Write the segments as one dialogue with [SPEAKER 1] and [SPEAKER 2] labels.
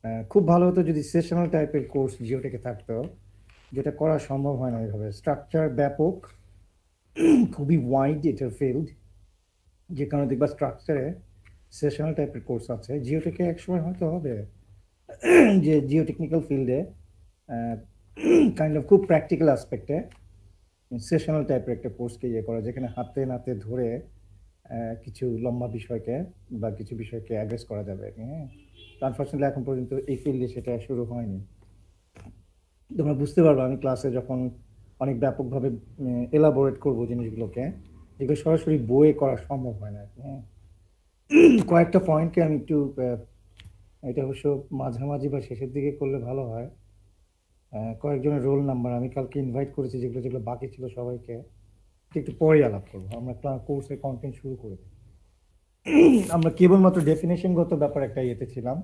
[SPEAKER 1] খুব ভালো হতো যদি সেশনাল টাইপের কোর্স জিওটেকে থাকতো, যেটা করা সম্ভব হয় না এইভাবে। স্ট্রাকচার ব্যাপক, খুবই ওয়াইড এটার ফিল্ড, যে কারণে দেখবা স্ট্রাকচারে সেশনাল টাইপের কোর্স আছে। জিওটেকে একসময় হয়তো হবে যে জিও টেকনিক্যাল ফিল্ডে কাইন্ড অফ খুব প্র্যাকটিক্যাল অ্যাসপেক্টে সেশনাল টাইপের একটা কোর্সকে ইয়ে করা, যেখানে হাতে নাতে ধরে কিছু লম্বা বিষয়কে বা কিছু বিষয়কে অ্যাড্রেস করা যাবে। হ্যাঁ, আনফর্চুনেটলি এখন পর্যন্ত এই ফিল্ডে সেটা শুরু হয়নি। তোমরা বুঝতে পারবে আমি ক্লাসে যখন অনেক ব্যাপকভাবে এলাবোরেট করবো জিনিসগুলোকে, যেগুলো সরাসরি বইয়ে করা সম্ভব হয় না। হ্যাঁ, কয়েকটা পয়েন্টকে আমি একটু এটা অবশ্য মাঝামাঝি বা শেষের দিকে করলে ভালো হয়। কয়েকজনের রোল নাম্বার আমি কালকে ইনভাইট করেছি, যেগুলো যেগুলো বাকি ছিল সবাইকে একটু পরে আলাপ করবো। আমরা কোর্সের কন্টেন্ট শুরু করে দিই। আমরা কেবলমাত্র ডেফিনেশনগত ব্যাপার একটা ইয়েতে ছিলাম।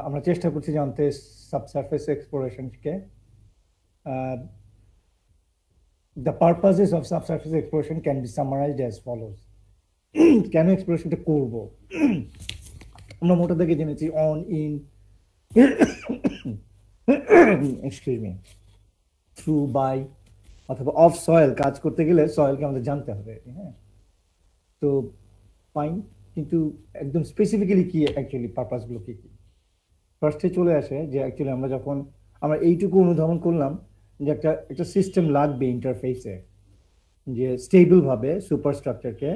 [SPEAKER 1] আমরা চেষ্টা করছি জানতে subsurface এক্সপ্লোরেশনকে। The purposes of subsurface exploration can be summarized as follows. কেন এক্সপ্লোরেশনটা করব? আমরা মোটা থেকে জেনেছি অন ইন এক্সকিউজ মি থ্রু বাই অথবা অফ সয়েল কাজ করতে গেলে সয়েলকে আমাদের জানতে হবে। হ্যাঁ, তো ফাইন, কিন্তু একদম স্পেসিফিক্যালি কি অ্যাকচুয়ালি পারপাসগুলো কি কি ফার্স্টে চলে আসে যে অ্যাকচুয়ালি আমরা এইটুকু অনুধাবন করলাম যে একটা সিস্টেম লাগবে ইন্টারফেসে, যে স্টেবল ভাবে সুপারস্ট্রাকচারকে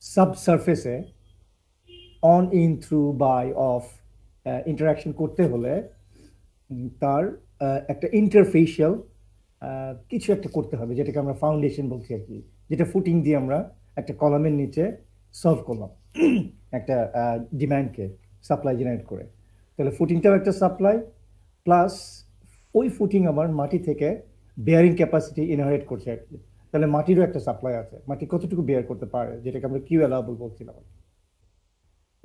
[SPEAKER 1] সাবসারফেসে on in through by of interaction করতে হলে তার একটা ইন্টারফেশিয়াল কিছু একটা করতে হবে, যেটাকে আমরা ফাউন্ডেশন বলছি আর কি, যেটা ফুটিং দিয়ে আমরা একটা কলামের নিচে সলভ করলাম একটা ডিমান্ডকে সাপ্লাই জেনারেট করে। তাহলে ফুটিংটাও একটা সাপ্লাই, প্লাস ওই ফুটিং আবার মাটি থেকে বেয়ারিং ক্যাপাসিটি ইনহারেট করছে আর কি। তাহলে মাটিরও একটা সাপ্লাই আছে, মাটি কতটুকু বেয়ার করতে পারে, যেটাকে আমরা কিউ অ্যালাউবল বলছিলাম।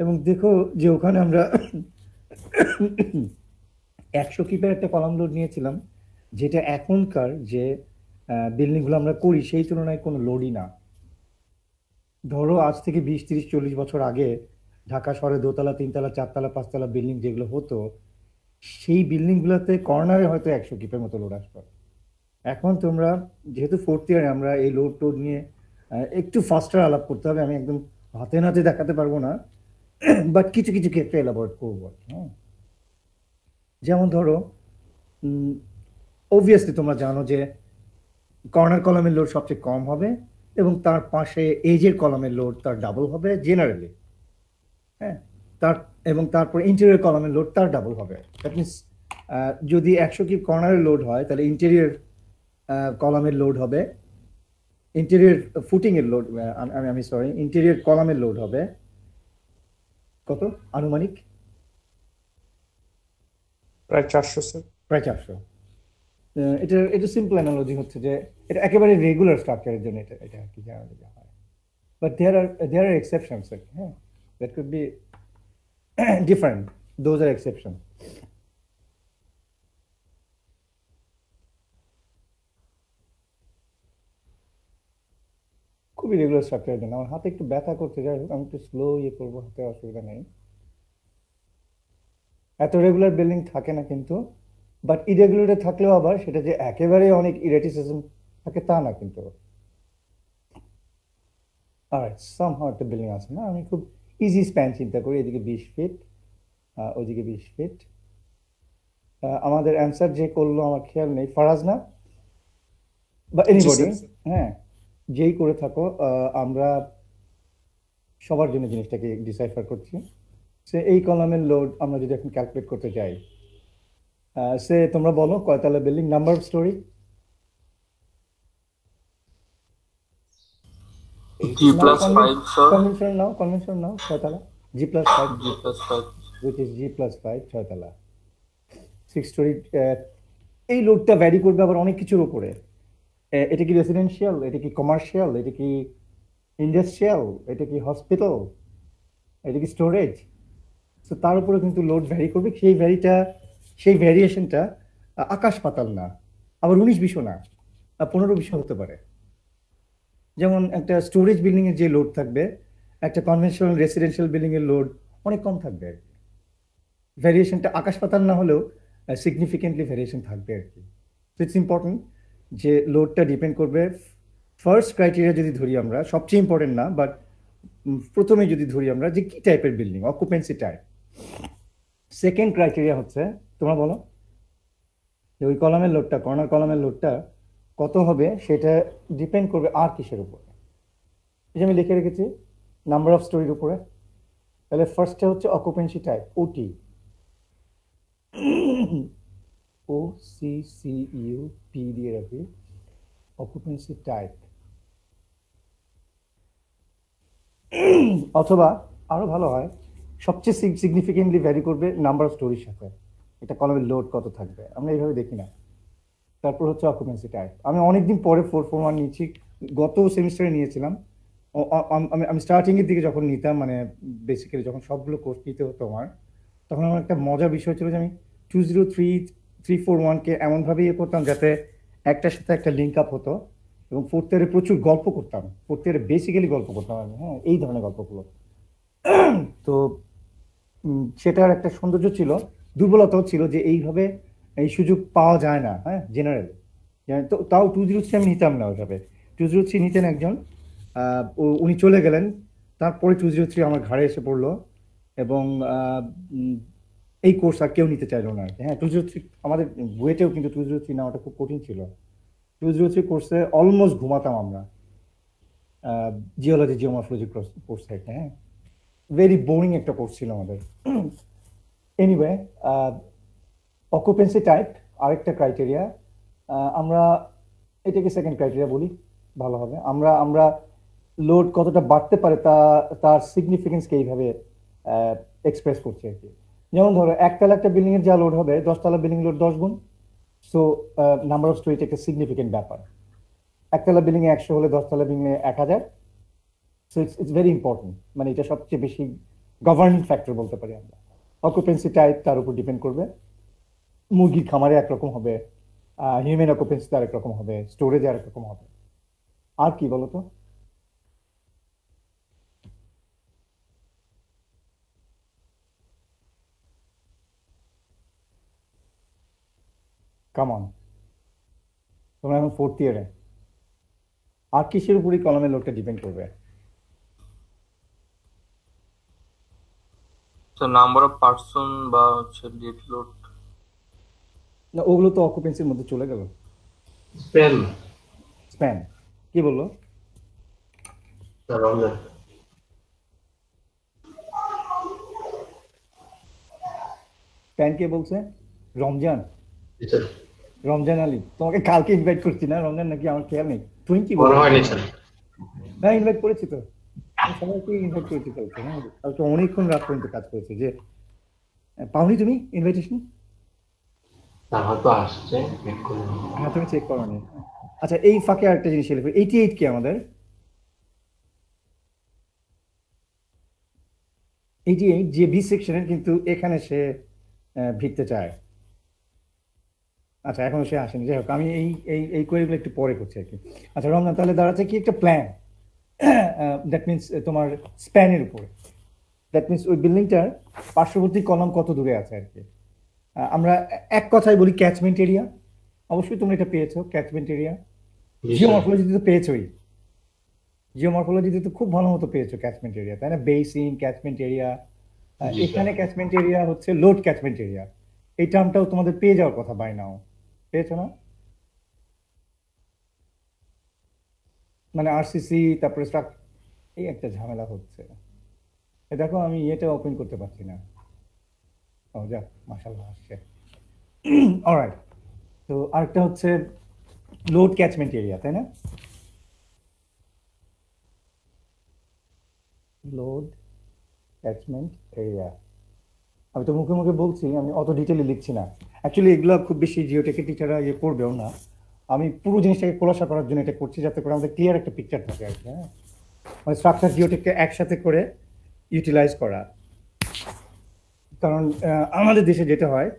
[SPEAKER 1] এবং দেখো যে ওখানে আমরা 100 কিপের একটা কলাম লোড নিয়েছিলাম, যেটা এখনকার যে বিল্ডিংগুলো আমরা করি সেই তুলনায় কোনো লোডই না। ধরো আজ থেকে 20, 30, 40 বছর আগে ঢাকা শহরে দোতলা, তিনতলা, চারতলা, পাঁচতলা বিল্ডিং যেগুলো হতো, সেই বিল্ডিংগুলোতে কর্নারে হয়তো 100 কিপের মতো লোড আসতো। এখন তোমরা যেহেতু ফোর্থ ইয়ারে, আমরা এই লোড টোড নিয়ে একটু ফাস্টার আলাপ করতে হবে। আমি একদম হাতে নাতে দেখাতে পারবো না, বাট কিছু কিছু ক্ষেত্রে এলাবোরেট করবো। হ্যাঁ, যেমন ধরো অবভিয়াসলি তোমরা জানো যে কর্নার কলামের লোড সবচেয়ে কম হবে এবং তার পাশে এজের কলামের লোড তার ডাবল হবে জেনারেলি। হ্যাঁ, তারপর ইন্টেরিয়র কলামের লোড তার ডাবল হবে। দ্যাট মিনস যদি 100 কিপ কর্নারের লোড হয়, তাহলে ইন্টেরিয়র কলামের লোড হবে, ইন্টেরিয়র ফুটিং এর লোড, আমি সরি, ইন্টেরিয়র কলামের লোড হবে কত আনুমানিক?
[SPEAKER 2] প্রায় 400 স্যার।
[SPEAKER 1] প্রায় 400। এটা সিম্পল অ্যানালজি হচ্ছে যে এটা একেবারে রেগুলার স্ট্রাকচারের জন্য এটা এটা কি জানা হয়। But there are exceptions. Yeah, that could be different. Those are exceptions. খুবই রেগুলার স্ট্রাকচারের জন্য আমার হাতে একটু ব্যথা করতে, যাই হোক আমি একটু স্লো ইয়ে করবো, হাতে অসুবিধা নেই। এত রেগুলার বিল্ডিং থাকে না কিন্তু, বাট ইরেগুলার থাকলেও আবার সেটা যে একেবারে অনেক ইরেটিসিজম থাকে তা না কিন্তু। আর সামহাউ একটা বিল্ডিং আছে না, আমি খুব ইজি স্প্যান চিন্তা করি, এদিকে 20 ফিট, ওইদিকে 20 ফিট। আমাদের অ্যান্সার যে করলো আমার খেয়াল নেই, ফারাজ না বা
[SPEAKER 2] জি
[SPEAKER 1] এনিবডি,
[SPEAKER 2] স্যার।
[SPEAKER 1] হ্যাঁ, যেই করে থাকো, আমরা সবার জন্য জিনিসটাকে ডিসাইফার করছি। সে এই কলামের লোড আমরা যদি এখন ক্যালকুলেট করতে যাই, সে তোমরা বলো কয়তলা building, number of story?
[SPEAKER 3] G
[SPEAKER 1] now
[SPEAKER 3] plus five sir.
[SPEAKER 1] Convention now, ছয়তলা, G+5,
[SPEAKER 3] G+5।
[SPEAKER 1] which is G+5, ছয়তলা, 6 স্টোরি। এই লোডটা ভ্যারি করবে আবার অনেক কিছুর উপরে। এটা কি রেসিডেন্সিয়াল, এটা কি কমার্শিয়াল, এটা কি ইন্ডাস্ট্রিয়াল, এটা কি হসপিটাল, এটা কি স্টোরেজ? তো তার উপরে কিন্তু লোড ভ্যারি করবে। সেই ভ্যারিয়েশনটা আকাশ পাতাল না, আবার 19-20 না, 15-20 হতে পারে। যেমন একটা স্টোরেজ বিল্ডিং এর যে লোড থাকবে, একটা কনভেনশনাল রেসিডেন্সিয়াল বিল্ডিং এর লোড অনেক কম থাকবে আর কি। ভ্যারিয়েশনটা আকাশ পাতাল না হলেও সিগনিফিকেন্টলি ভ্যারিয়েশন থাকবে আর কি। তো ইটস ইম্পর্টেন্ট যে লোডটা ডিপেন্ড করবে। ফার্স্ট ক্রাইটেরিয়া যদি ধরি আমরা, সবচেয়ে ইম্পর্টেন্ট না বাট প্রথমে যদি ধরি আমরা যে কি টাইপের building, occupancy type. Second criteria হচ্ছে, তোমরা বলো, যে ওই কলামের লোডটা, কর্নার কলামের লোডটা কত হবে সেটা ডিপেন্ড করবে আর কিসের উপরে। এই যে আমি লিখে রেখেছি নাম্বার অফ স্টোরির উপরে। তাহলে ফার্স্টে হচ্ছে অকুপেন্সি টাইপ, ওটি, ও সি সি ইউ পি দিয়ে রাখি, অকুপেন্সি টাইপ। অথবা আরো ভালো হয়, সবচেয়ে সিগনিফিকেন্টলি ভ্যারি করবে নাম্বার অফ স্টোরির সাথে, এটা কলামের লোড কত থাকবে, আমরা এইভাবে দেখি না। তারপর হচ্ছে অকুপেন্সি টাইপ। আমি অনেকদিন পরে 441 নিয়েছি, গত সেমিস্টারে নিয়েছিলাম। আমি স্টার্টিং এর দিকে যখন নিতাম, মানে বেসিক্যালি যখন সবগুলো কোর্স নিতে হতো আমার, তখন আমার একটা মজার বিষয় ছিল যে আমি 203-341 কে এমনভাবে ইয়ে করতাম যাতে একটার সাথে একটা লিঙ্ক আপ হতো, এবং ফোর্থ ইয়ারে প্রচুর গল্প করতাম, ফোর্থ ইয়ারে বেসিক্যালি গল্প করতাম আমি, হ্যাঁ, এই ধরনের গল্পগুলো। তো সেটার একটা সৌন্দর্য ছিল, দুর্বলতাও ছিল যে এইভাবে এই সুযোগ পাওয়া যায় না, হ্যাঁ, জেনারেল। তো তাও 203 আমি নিতাম না ওইভাবে। 203 নিতেন একজন, উনি চলে গেলেন, তারপরে 203 আমার ঘাড়ে এসে পড়লো, এবং এই কোর্স আর কেউ নিতে চাইলো না। হ্যাঁ, 203 আমাদের বুয়েটেও কিন্তু 203 নেওয়াটা খুব কঠিন ছিল। 203 কোর্সে অলমোস্ট ঘুমাতাম আমরা, জিওলজি জিওমরফোলজি কোর্সে একটা, হ্যাঁ, ভেরি বোরিং একটা কোর্স ছিল আমাদের। এনিওয়ে, অকুপেন্সি টাইপ আরেকটা ক্রাইটেরিয়া, আমরা এটাকে সেকেন্ড ক্রাইটেরিয়া বলি, ভালো হবে। আমরা আমরা লোড কতটা বাড়তে পারে তার সিগনিফিকেন্সকে এইভাবে এক্সপ্রেস করছি আর কি। যেমন ধরো একতলা একটা বিল্ডিং এর যা লোড হবে 10তলা বিল্ডিং লোড 10 গুণ। সো নাম্বার অফ স্টোরি একটা সিগনিফিকেন্ট ব্যাপার। একতলা বিল্ডিং এ 100 হলে 10তলা বিল্ডিং এ 1000। সো ইটস ভেরি ইম্পর্টেন্ট, মানে এটা সবচেয়ে বেশি গভর্নিং ফ্যাক্টর বলতে পারি আমরা। অকুপেন্সি টাইপ তার উপর ডিপেন্ড করবে। মুরগির খামারে একরকম হবে, হিউম্যান অকুপেন্সি আরেক রকম হবে, স্টোরেজ আরেক রকম হবে। আর কি বলতো? কামন, তোমরা এখন ফোর্থ ইয়ারে, আর কিসের উপরই কলমের লোডটা ডিপেন্ড করবে?
[SPEAKER 3] তো নাম্বার অফ পার্সন বা হচ্ছে ডেড লোড,
[SPEAKER 1] না, ওগুলো তো অকুপেন্সির মধ্যে চলে গেল।
[SPEAKER 4] স্প্যান
[SPEAKER 1] স্প্যান কি বললো?
[SPEAKER 4] রমজান
[SPEAKER 1] স্প্যান কে বলছে? রমজান?
[SPEAKER 4] স্যার
[SPEAKER 1] রমজান আলী, তোমাকে কালকে ইনভাইট করছি না রমজান, নাকি আমার খেয়াল নেই? তুমি কি
[SPEAKER 4] মনে
[SPEAKER 1] বলো?
[SPEAKER 4] হয়নি স্যার।
[SPEAKER 1] না, ইনভাইট করেছি তো, আমি সবাইকে ইনভাইট করেছি কালকে। হ্যাঁ, কালকে অনেকক্ষণ রাত পর্যন্ত কাজ করেছে। যে পাওনি তুমি ইনভাইটেশন?
[SPEAKER 4] স্যার হয়তো আসছে, চেক করে নিন।
[SPEAKER 1] হ্যাঁ, তুমি চেক করো নি। আচ্ছা, এই ফাঁকে আরেকটা জিনিস লিখবে, 88 কি আমাদের? 88 যে বি সেকশনের, কিন্তু এখানে সে ভিড়তে চায়। আচ্ছা, এখনো সে আসেনি, যাই হোক, আমি এই এই এই কোয়েরিগুলো একটু পরে করছি আর কি। আচ্ছা রমজান, তাহলে দাঁড়াচ্ছে কি একটা প্ল্যান, দ্যাট মিনস তোমার স্প্যানের উপরে, দ্যাট মিনস ওই বিল্ডিংটার পার্শ্ববর্তী কলাম কত দূরে আছে আর কি। আমরা এক কথায় বলি ক্যাচমেন্ট এরিয়া। অবশ্যই তোমরা এটা পেয়েছো, ক্যাচমেন্ট এরিয়া। জিওমরফোলজিতে তো পেয়েছোই, জিওমরফোলজিতে তো খুব ভালো মতো পেয়েছো ক্যাচমেন্ট এরিয়া, তাই না? Basin, catchment area. এখানে ক্যাচমেন্ট এরিয়া হচ্ছে লোড ক্যাচমেন্ট এরিয়া। এই টার্মটাও তোমাদের পেয়ে যাওয়ার কথা বাই নাও, পেয়েছো না? মানে আরসিসি, তারপরে এই একটা ঝামেলা হচ্ছে। দেখো আমি এটা ওপেন করতে পারছি না। ও যাক, মাশাআল্লাহ আসছে। অলরাইট, তো আরেকটা হচ্ছে লোড ক্যাচমেন্ট এরিয়া, তাই না? লোড ক্যাচমেন্ট এরিয়া, আমি তো মুখে মুখে বলছি, আমি অত ডিটেলে লিখছি না। অ্যাকচুয়ালি এগুলো খুব বেশি জিওটেকের টিচাররা ইয়ে করবেও না। আমি পুরো জিনিসটাকে খোলাসা করার জন্য এটা করছি, যাতে করে আমাদের ক্লিয়ার একটা পিকচার থাকে আর কি। হ্যাঁ, মানে স্ট্রাকচার জিওটেককে একসাথে করে ইউটিলাইজ করা। কারণ আমাদের দেশে যেটা হয়,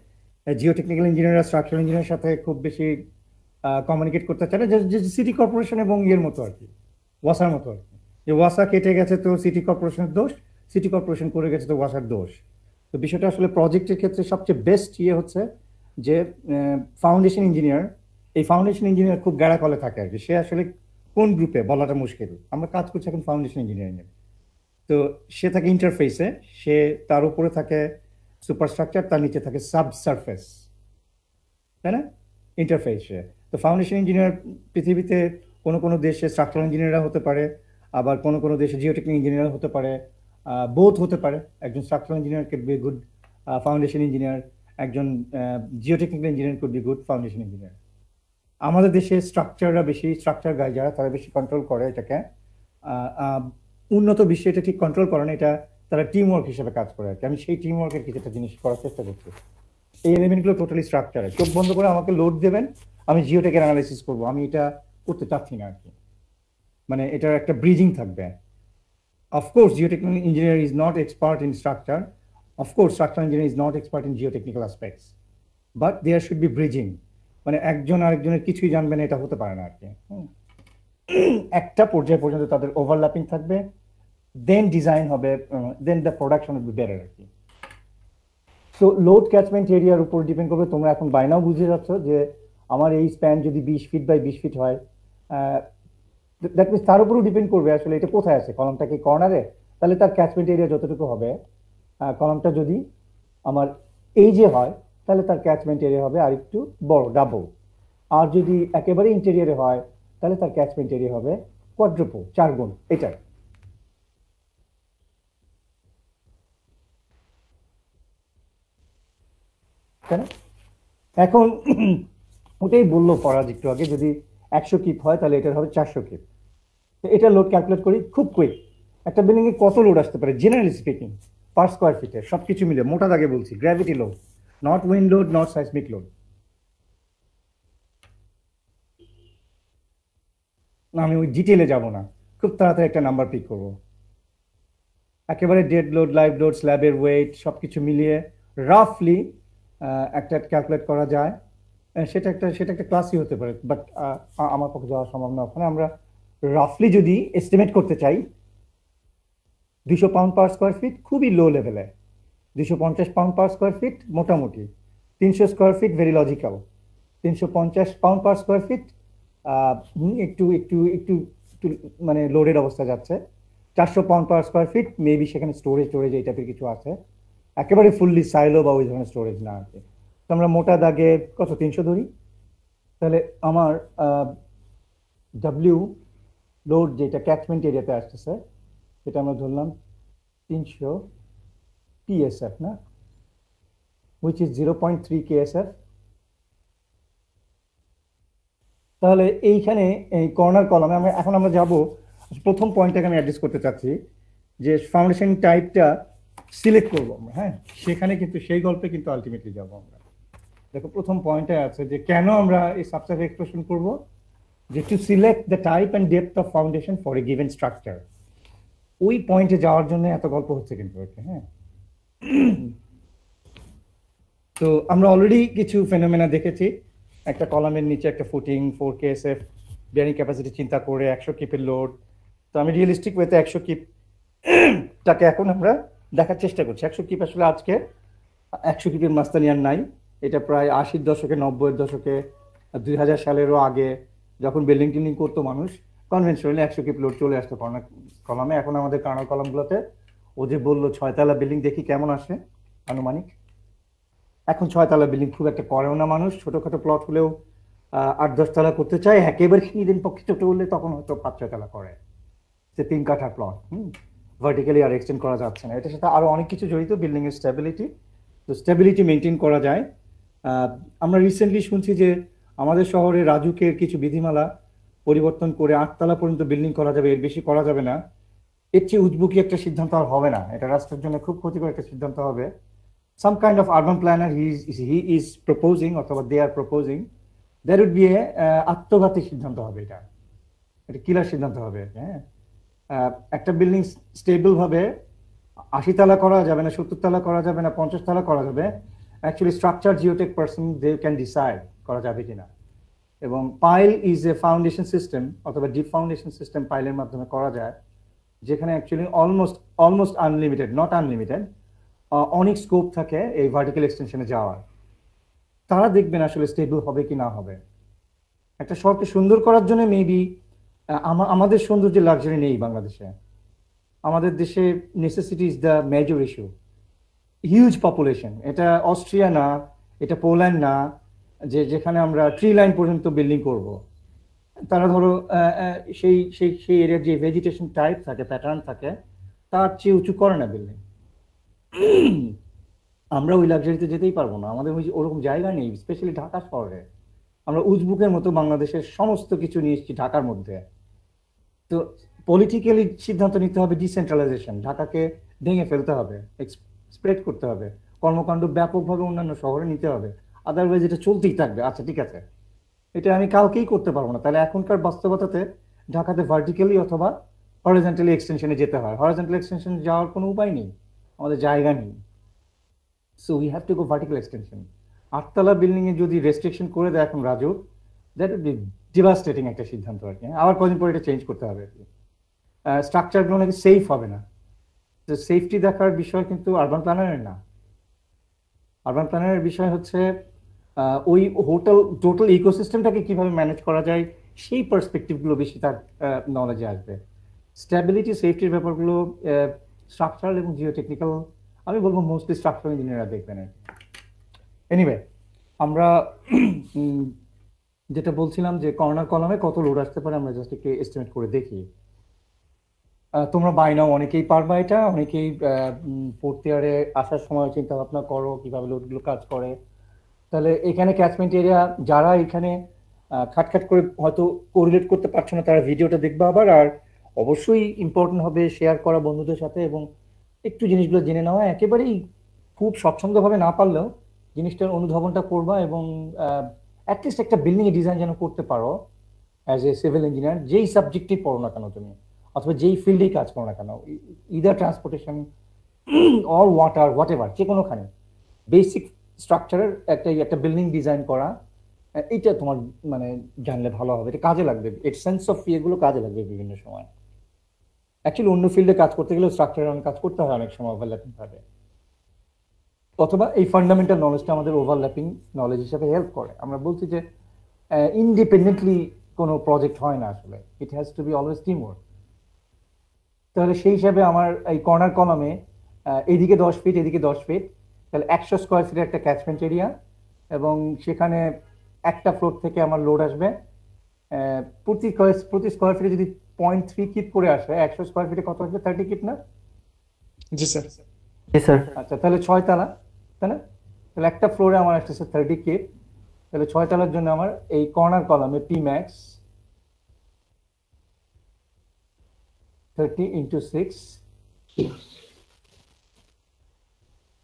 [SPEAKER 1] জিওটেকনিক্যাল ইঞ্জিনিয়াররা স্ট্রাকচারাল ইঞ্জিনিয়ারের সাথে খুব বেশি কমিউনিকেট করতে চায় না, যে সিটি কর্পোরেশন এবং ইয়ের মতো আর কি, ওয়াসার মতো আর কি। যে ওয়াসা কেটে গেছে তো সিটি কর্পোরেশনের দোষ, সিটি কর্পোরেশন করে গেছে তো ওয়াসার দোষ। তো বিষয়টা আসলে প্রজেক্টের ক্ষেত্রে সবচেয়ে বেস্ট ইয়ে হচ্ছে যে ফাউন্ডেশন ইঞ্জিনিয়ার, এই ফাউন্ডেশন ইঞ্জিনিয়ার খুব গ্যাড়াকলে থাকে আর কি, সে আসলে কোন গ্রুপে বলাটা মুশকিল। আমরা কাজ করছি এখন ফাউন্ডেশন ইঞ্জিনিয়ারিং এর, তো সে থাকে ইন্টারফেসে, সে তার উপরে থাকে সুপারস্ট্রাকচার, তার নিচে থাকে সাবসারফেস, তাই না, ইন্টারফেসে। তো ফাউন্ডেশন ইঞ্জিনিয়ার পৃথিবীতে কোনো কোনো দেশে স্ট্রাকচারাল ইঞ্জিনিয়াররা হতে পারে, আবার কোনো কোনো দেশে জিওটেকনিক ইঞ্জিনিয়ার হতে পারে, বোথ হতে পারে। একজন structural engineer could be good foundation engineer, একজন geotechnical engineer could be good foundation engineer. আমাদের দেশে স্ট্রাকচাররা বেশি, স্ট্রাকচার গাই যারা, তারা বেশি কন্ট্রোল করে এটাকে। উন্নত বিশ্বে এটা ঠিক কন্ট্রোল করে না, এটা তারা টিম ওয়ার্ক হিসেবে কাজ করে আর কি। আমি সেই টিম ওয়ার্কের কিছুটা জিনিস করার চেষ্টা করছি। এই এলিমেন্টগুলো টোটালি স্ট্রাকচারে, চোখ বন্ধ করে আমাকে লোড দেবেন, আমি জিওটেকের অ্যানালাইসিস করবো, আমি এটা করতে চাচ্ছি না আর কি। মানে এটার একটা ব্রিজিং থাকবে। Of course geotechnical engineer is not expert in structure, of course structure engineer is not expert in geotechnical aspects, but there should be bridging. মানে একজন আরেকজনের কিছুই জানবে না, এটা হতে পারে না আর কি। একটা পর্যায় পর্যন্ত তাদের ওভারল্যাপিং থাকবে, দেন ডিজাইন হবে, then the production will be better আর কি। সো লোড ক্যাচমেন্ট এরিয়ার উপর ডিপেন্ড করবে। তোমরা এখন বাইনাও বুঝে যাচ্ছ যে আমার এই স্প্যান যদি 20 ফিট বাই 20 ফিট হয়, দ্যাট মিনস তার উপরও ডিপেন্ড করবে আসলে এটা কোথায় আছে, কলমটা কি কর্নারে, তাহলে তার ক্যাচমেন্ট এরিয়া যতটুকু হবে। কলমটা যদি আমার এই যে হয়, তাহলে তার ক্যাচমেন্ট এরিয়া হবে আর একটু বড়, ডাবল। আর যদি একেবারে ইন্টেরিয়ারে হয়, তাহলে তার ক্যাচমেন্ট এরিয়া হবে কোয়াড্রুপল, 4 গুণ এটাই। এখন ওটাই বললো ফরাজ একটু আগে, যদি 100 কিপ হয় তাহলে এটার হবে 400 কিপ। তো এটা লোড ক্যালকুলেট করি খুব কুইক। একটা বিল্ডিং এ কত লোড আসতে পারে জেনারেলি স্পিকিং পার স্কোয়ার ফিটে, সবকিছু মিলে মোটা দাগে বলছি, gravity load, not wind load, not seismic load. না, আমি ওই ডিটেলে যাব না, খুব তাড়াতাড়ি একটা নাম্বার পিক করব। একেবারে ডেড লোড, লাইভ লোড, স্ল্যাবের ওয়েট সবকিছু মিলিয়ে রাফলি একটা ক্যালকুলেট করা যায়। সেটা একটা ক্লাসই হতে পারে, বাট আমার পক্ষে যাওয়া সম্ভব না ওখানে। আমরা রাফলি যদি এস্টিমেট করতে চাই, 200 পাউন্ড পার স্কোয়ার ফিট খুবই লো লেভেলে, 250 পাউন্ড পার স্কোয়ার ফিট মোটামুটি, 300 square feet very logical, 350 pound per square feet একটু একটু একটু একটু মানে লোডেড অবস্থা যাচ্ছে, 400 pound per square feet maybe সেখানে স্টোরেজ এই টাইপের কিছু আছে, একেবারে ফুললি সাইলো বা ওই ধরনের স্টোরেজ না আছে। তো আমরা মোটা দাগে কত 300 ধরি, তাহলে আমার ডাব্লিউ লোড যেটা ক্যাচমেন্ট এরিয়াতে আসতেছে সেটা আমরা ধরলাম 300 PSF না, হুইচ ইজ 0.3 KSF। তাহলে এইখানে এই কর্নার কলামে আমরা যাব, প্রথম পয়েন্টটাকে আমি অ্যাড্রেস করতে চাচ্ছি যে ফাউন্ডেশন টাইপটা সিলেক্ট করবো আমরা। হ্যাঁ, সেখানে কিন্তু সেই গল্পে কিন্তু আলটিমেটলি যাবো আমরা। দেখো প্রথম পয়েন্টে আছে যে কেন আমরা এই সাবস্ট্রাক্ট এক্সপ্রেশন করব, যে to select the type and depth of foundation for a given structure. ওই পয়েন্টে যাওয়ার জন্য এত গল্প হচ্ছে কিন্তু। হ্যাঁ, তো আমরা অলরেডি কিছু ফেনোমেনা দেখেছি। একটা কলামের নিচে একটা ফুটিং, 4 KSF বিয়ারিং ক্যাপাসিটি চিন্তা করে 100 কিপের লোড। তো আমি রিয়েলিস্টিক ওয়েতে 100 কিপটাকে এখন আমরা দেখার চেষ্টা করছি। 100 কিপ আসলে আজকে 100 কিপের মাস্তানি আর নাই, এটা প্রায় 80-এর দশকে, 90-এর দশকে, 2000 সালেরও আগে যখন বিল্ডিং টিল্ডিং করতো মানুষ, কনভেনশনালি 100 কিপ লোড চলে আসতো কলামে। এখন আমাদের কার্নার কলামগুলোতে ও যে বললো 6 তলা বিল্ডিং দেখি কেমন আসে আনুমানিক, এখন 6 তলা বিল্ডিং খুব একটা করেও না মানুষ, ছোটখাটো প্লট হলেও 8-10 তলা করতে চায়, একেবারে হিডেন পক্ষে ছোট হলে তখন হয়তো 5-6 তলা করে, সে 3 কাঠার প্লট ভার্টিক্যালি আর এক্সটেন্ড করা যাচ্ছে না। এটার সাথে আরো অনেক কিছু জড়িত, বিল্ডিং এর স্টেবিলিটি, তো স্টেবিলিটি মেনটেন করা যায়। আমরা রিসেন্টলি শুনছি যে আমাদের শহরে রাজুকের কিছু বিধিমালা পরিবর্তন করে 8 তলা পর্যন্ত বিল্ডিং করা যাবে, এর বেশি করা যাবে না। এর চেয়ে উদ্বুকি একটা সিদ্ধান্ত আর হবে না, এটা রাষ্ট্রের জন্য খুব ক্ষতিকর একটা সিদ্ধান্ত হবে। some kind of urban planner he is proposing অথবা they are proposing, there would be a আত্মঘাতী সিদ্ধান্ত হবে, এটা কিলার সিদ্ধান্ত হবে। হ্যাঁ, একটা বিল্ডিং স্টেবল ভাবে 80 তলা করা যাবে না, 70 তলা করা যাবে না, 50 তলা করা যাবে। Actually structure geotech person they can decide করা যাবে কিনা। এবং pile is a foundation system অথবা ডিপ ফাউন্ডেশন সিস্টেম পাইলের মাধ্যমে করা যায়, যেখানে actually almost unlimited, not unlimited, অনেক স্কোপ থাকে এই ভার্টিক্যাল এক্সটেনশনে যাওয়ার। তারা দেখবেন আসলে স্টেবল হবে কি না হবে। একটা শহরকে সুন্দর করার জন্য মেবি আমাদের সৌন্দর্যের লাক্সারি নেই বাংলাদেশে। আমাদের দেশে necessity is the major issue. Huge population, এটা অস্ট্রিয়া না, এটা পোল্যান্ড না, যেখানে আমরা ট্রি লাইন পর্যন্ত বিল্ডিং করব। তারা ধরো সেই সেই সেই এরিয়ার যে ভেজিটেশন টাইপ থাকে, প্যাটার্ন থাকে, তার চেয়ে উঁচু করে না বিল্ডিং। আমরা ওই লাক্সারিতে যেতেই পারবো না, আমাদের ওই ওরকম জায়গা নেই, স্পেশালি ঢাকা শহরে। আমরা উজবুকের মতো বাংলাদেশের সমস্ত কিছু নিয়ে এসেছি ঢাকার মধ্যে। তো পলিটিক্যালি সিদ্ধান্ত নিতে হবে ডিসেন্ট্রালাইজেশন, ঢাকাকে ভেঙে ফেলতে হবে, স্প্রেড করতে হবে, কর্মকাণ্ড ব্যাপকভাবে অন্যান্য শহরে নিতে হবে। আদারওয়াইজ এটা চলতেই থাকবে। আচ্ছা ঠিক আছে, এটা আমি কালকেই করতে পারবো না, তাহলে এখনকার বাস্তবতাতে ঢাকাতে ভার্টিক্যালি অথবা হরিজন্টালি এক্সটেনশনে যেতে হয়। হরিজন্টাল এক্সটেনশনে যাওয়ার কোনো উপায় নেই, আমাদের জায়গা নেই। So we have to go vertical extension. 8 তলা বিল্ডিং এ যদি রেস্ট্রিকশন করে দেয় এখন Raju, that would be devastating একটা সিদ্ধান্ত আর কি। আবার কদিন পরে এটা চেঞ্জ করতে হবে আর কি। স্ট্রাকচারগুলো নাকি সেফ হবে না। তো সেফটি দেখার বিষয় কিন্তু আরবান প্ল্যানারের না। আরবান প্ল্যানারের বিষয় হচ্ছে ওই হোটেল টোটাল ইকোসিস্টেমটাকে কিভাবে ম্যানেজ করা যায়, সেই পার্সপেক্টিভগুলো বেশি তার নলেজে আসবে। স্ট্যাবিলিটি সেফটির ব্যাপারগুলো স্ট্রাকচারাল এবং জিও টেকনিক্যাল, আমি বলবো মোস্টলি স্ট্রাকচারাল ইঞ্জিনিয়াররা দেখবেন আর কি। এনিওয়ে, আমরা যেটা বলছিলাম যে কর্নার কলামে কত লোড আসতে পারে আমরা জাস্ট একটু এস্টিমেট করে দেখি। তোমরা বাই নাও অনেকেই পারবা এটা, অনেকেই ফোর্থ ইয়ারে আসার সময় চিন্তা ভাবনা করো কিভাবে লোডগুলো কাজ করে। তাহলে এখানে ক্যাচমেন্ট এরিয়া যারা এখানে খাটখাট করে হয়তো কোরিলেট করতে পারছো না, তারা ভিডিওটা দেখবা আবার। আর অবশ্যই ইম্পর্টেন্ট হবে শেয়ার করা বন্ধুদের সাথে এবং একটু জিনিসগুলো জেনে নেওয়া। একেবারেই খুব স্বচ্ছন্দভাবে না পারলেও জিনিসটার অনুধাবনটা করবা এবং অ্যাটলিস্ট একটা বিল্ডিং এ ডিজাইন যেন করতে পারো অ্যাজ এ সিভিল ইঞ্জিনিয়ার, যেই সাবজেক্টেই পড়ো না কেন তুমি, অথবা যেই ফিল্ডেই কাজ করো না কেন, either transportation or water what ever, যে কোনোখানে বেসিক স্ট্রাকচারের একটা বিল্ডিং ডিজাইন করা, এইটা তোমার মানে জানলে ভালো হবে। এটা কাজে লাগবে, এর সেন্স অফ এগুলো কাজে লাগবে বিভিন্ন সময়। অ্যাকচুয়ালি অন্য ফিল্ডে কাজ করতে গেলেও স্ট্রাকচারের অনেক কাজ করতে হয় অনেক সময় ওভারল্যাপিং ভাবে, অথবা এই ফান্ডামেন্টাল নলেজটা আমাদের ওভারল্যাপিং নলেজ হিসাবে হেল্প করে। আমরা বলছি যে ইন্ডিপেন্ডেন্টলি কোনো প্রজেক্ট হয় না আসলে, ইট has to B always team work. তাহলে সেই হিসাবে আমার এই কর্নার কলামে এদিকে 10 ফিট এদিকে 10 ফিট, তাহলে 100 স্কোয়ার ফিটের একটা ক্যাচমেন্ট এরিয়া, এবং সেখানে একটা ফ্লোর থেকে আমার লোড আসবে প্রতি স্কোয়ার ফিটে যদি 0.3 কিপ করে আসে, 100 স্কোয়ার ফিটে কত আসবে? 30 কিপ না?
[SPEAKER 2] জি স্যার।
[SPEAKER 5] জি স্যার।
[SPEAKER 1] আচ্ছা, তাহলে 6 তলা, তাই না? তাহলে একটা ফ্লোরে আমার আসতেছে 30 কিপ। তাহলে 6 তলার জন্য আমার এই কর্নার কলামে পি ম্যাক্স 30 ইন্টু 6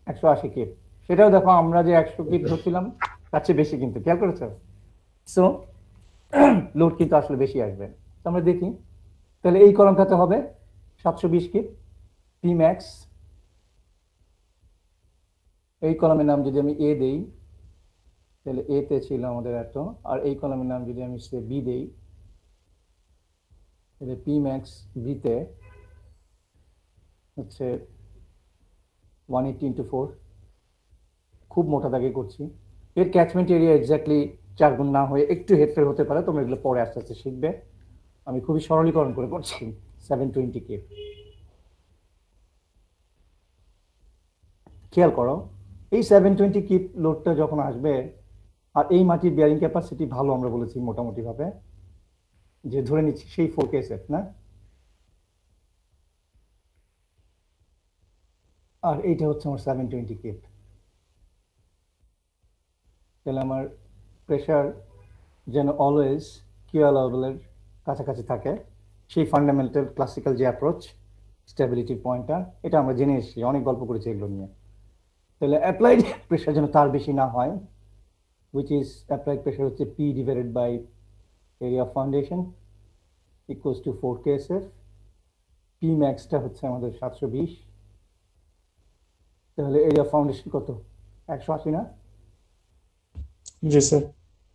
[SPEAKER 1] 180 কিপ। সেটাও দেখো আমরা যে 100 কিপ ধরছিলাম তার চেয়ে বেশি, কিন্তু খেয়াল করেছো? সো লোড কিন্তু আসলে বেশি আসবে। তো আমরা দেখি, তাহলে এই কলামটাতে হবে 720 কিপ পি ম্যাক্স। এই কলামের নাম যদি আমি এ দেই, তাহলে এ তে ছিল আমাদের এত, আর এই কলামের নাম যদি আমি সে বি দেই, তাহলে পি ম্যাক্স বিতে হচ্ছে 180 ইন্টু 4। খুব মোটা দাগে করছি। এর ক্যাচমেন্ট এরিয়া এক্স্যাক্টলি 4 গুণ না হয়ে একটু হেরফের হতে পারে, তোমরা এগুলো পরে আস্তে আস্তে শিখবে। আমি খুবই সরলীকরণ করে করছি। 720 কিপ। খেয়াল করো, এই 720 কিপ লোডটা যখন আসবে, আর এই মাটির বিয়ারিং ক্যাপাসিটি ভালো, আমরা বলেছি মোটামুটি ভাবে যে ধরে নিচ্ছি সেই 4 কেসের না, আর এইটা হচ্ছে আমার 720 কিপ। তাহলে আমার প্রেশার যেন অলওয়েজ কিউ অ্যালাউবলের কাছাকাছি থাকে, সেই ফান্ডামেন্টাল ক্লাসিক্যাল যে অ্যাপ্রোচ স্টেবিলিটির পয়েন্টটা, এটা আমরা জেনে এসেছি, অনেক গল্প করেছি এগুলো নিয়ে। তাহলে অ্যাপ্লাইড প্রেশার যেন তার বেশি না হয়, which is applied pressure হচ্ছে P divided by area of foundation equals to 4 KSF. P max টা হচ্ছে আমাদের 720। তাহলে area of foundation কত? 180 না?
[SPEAKER 2] জি স্যার।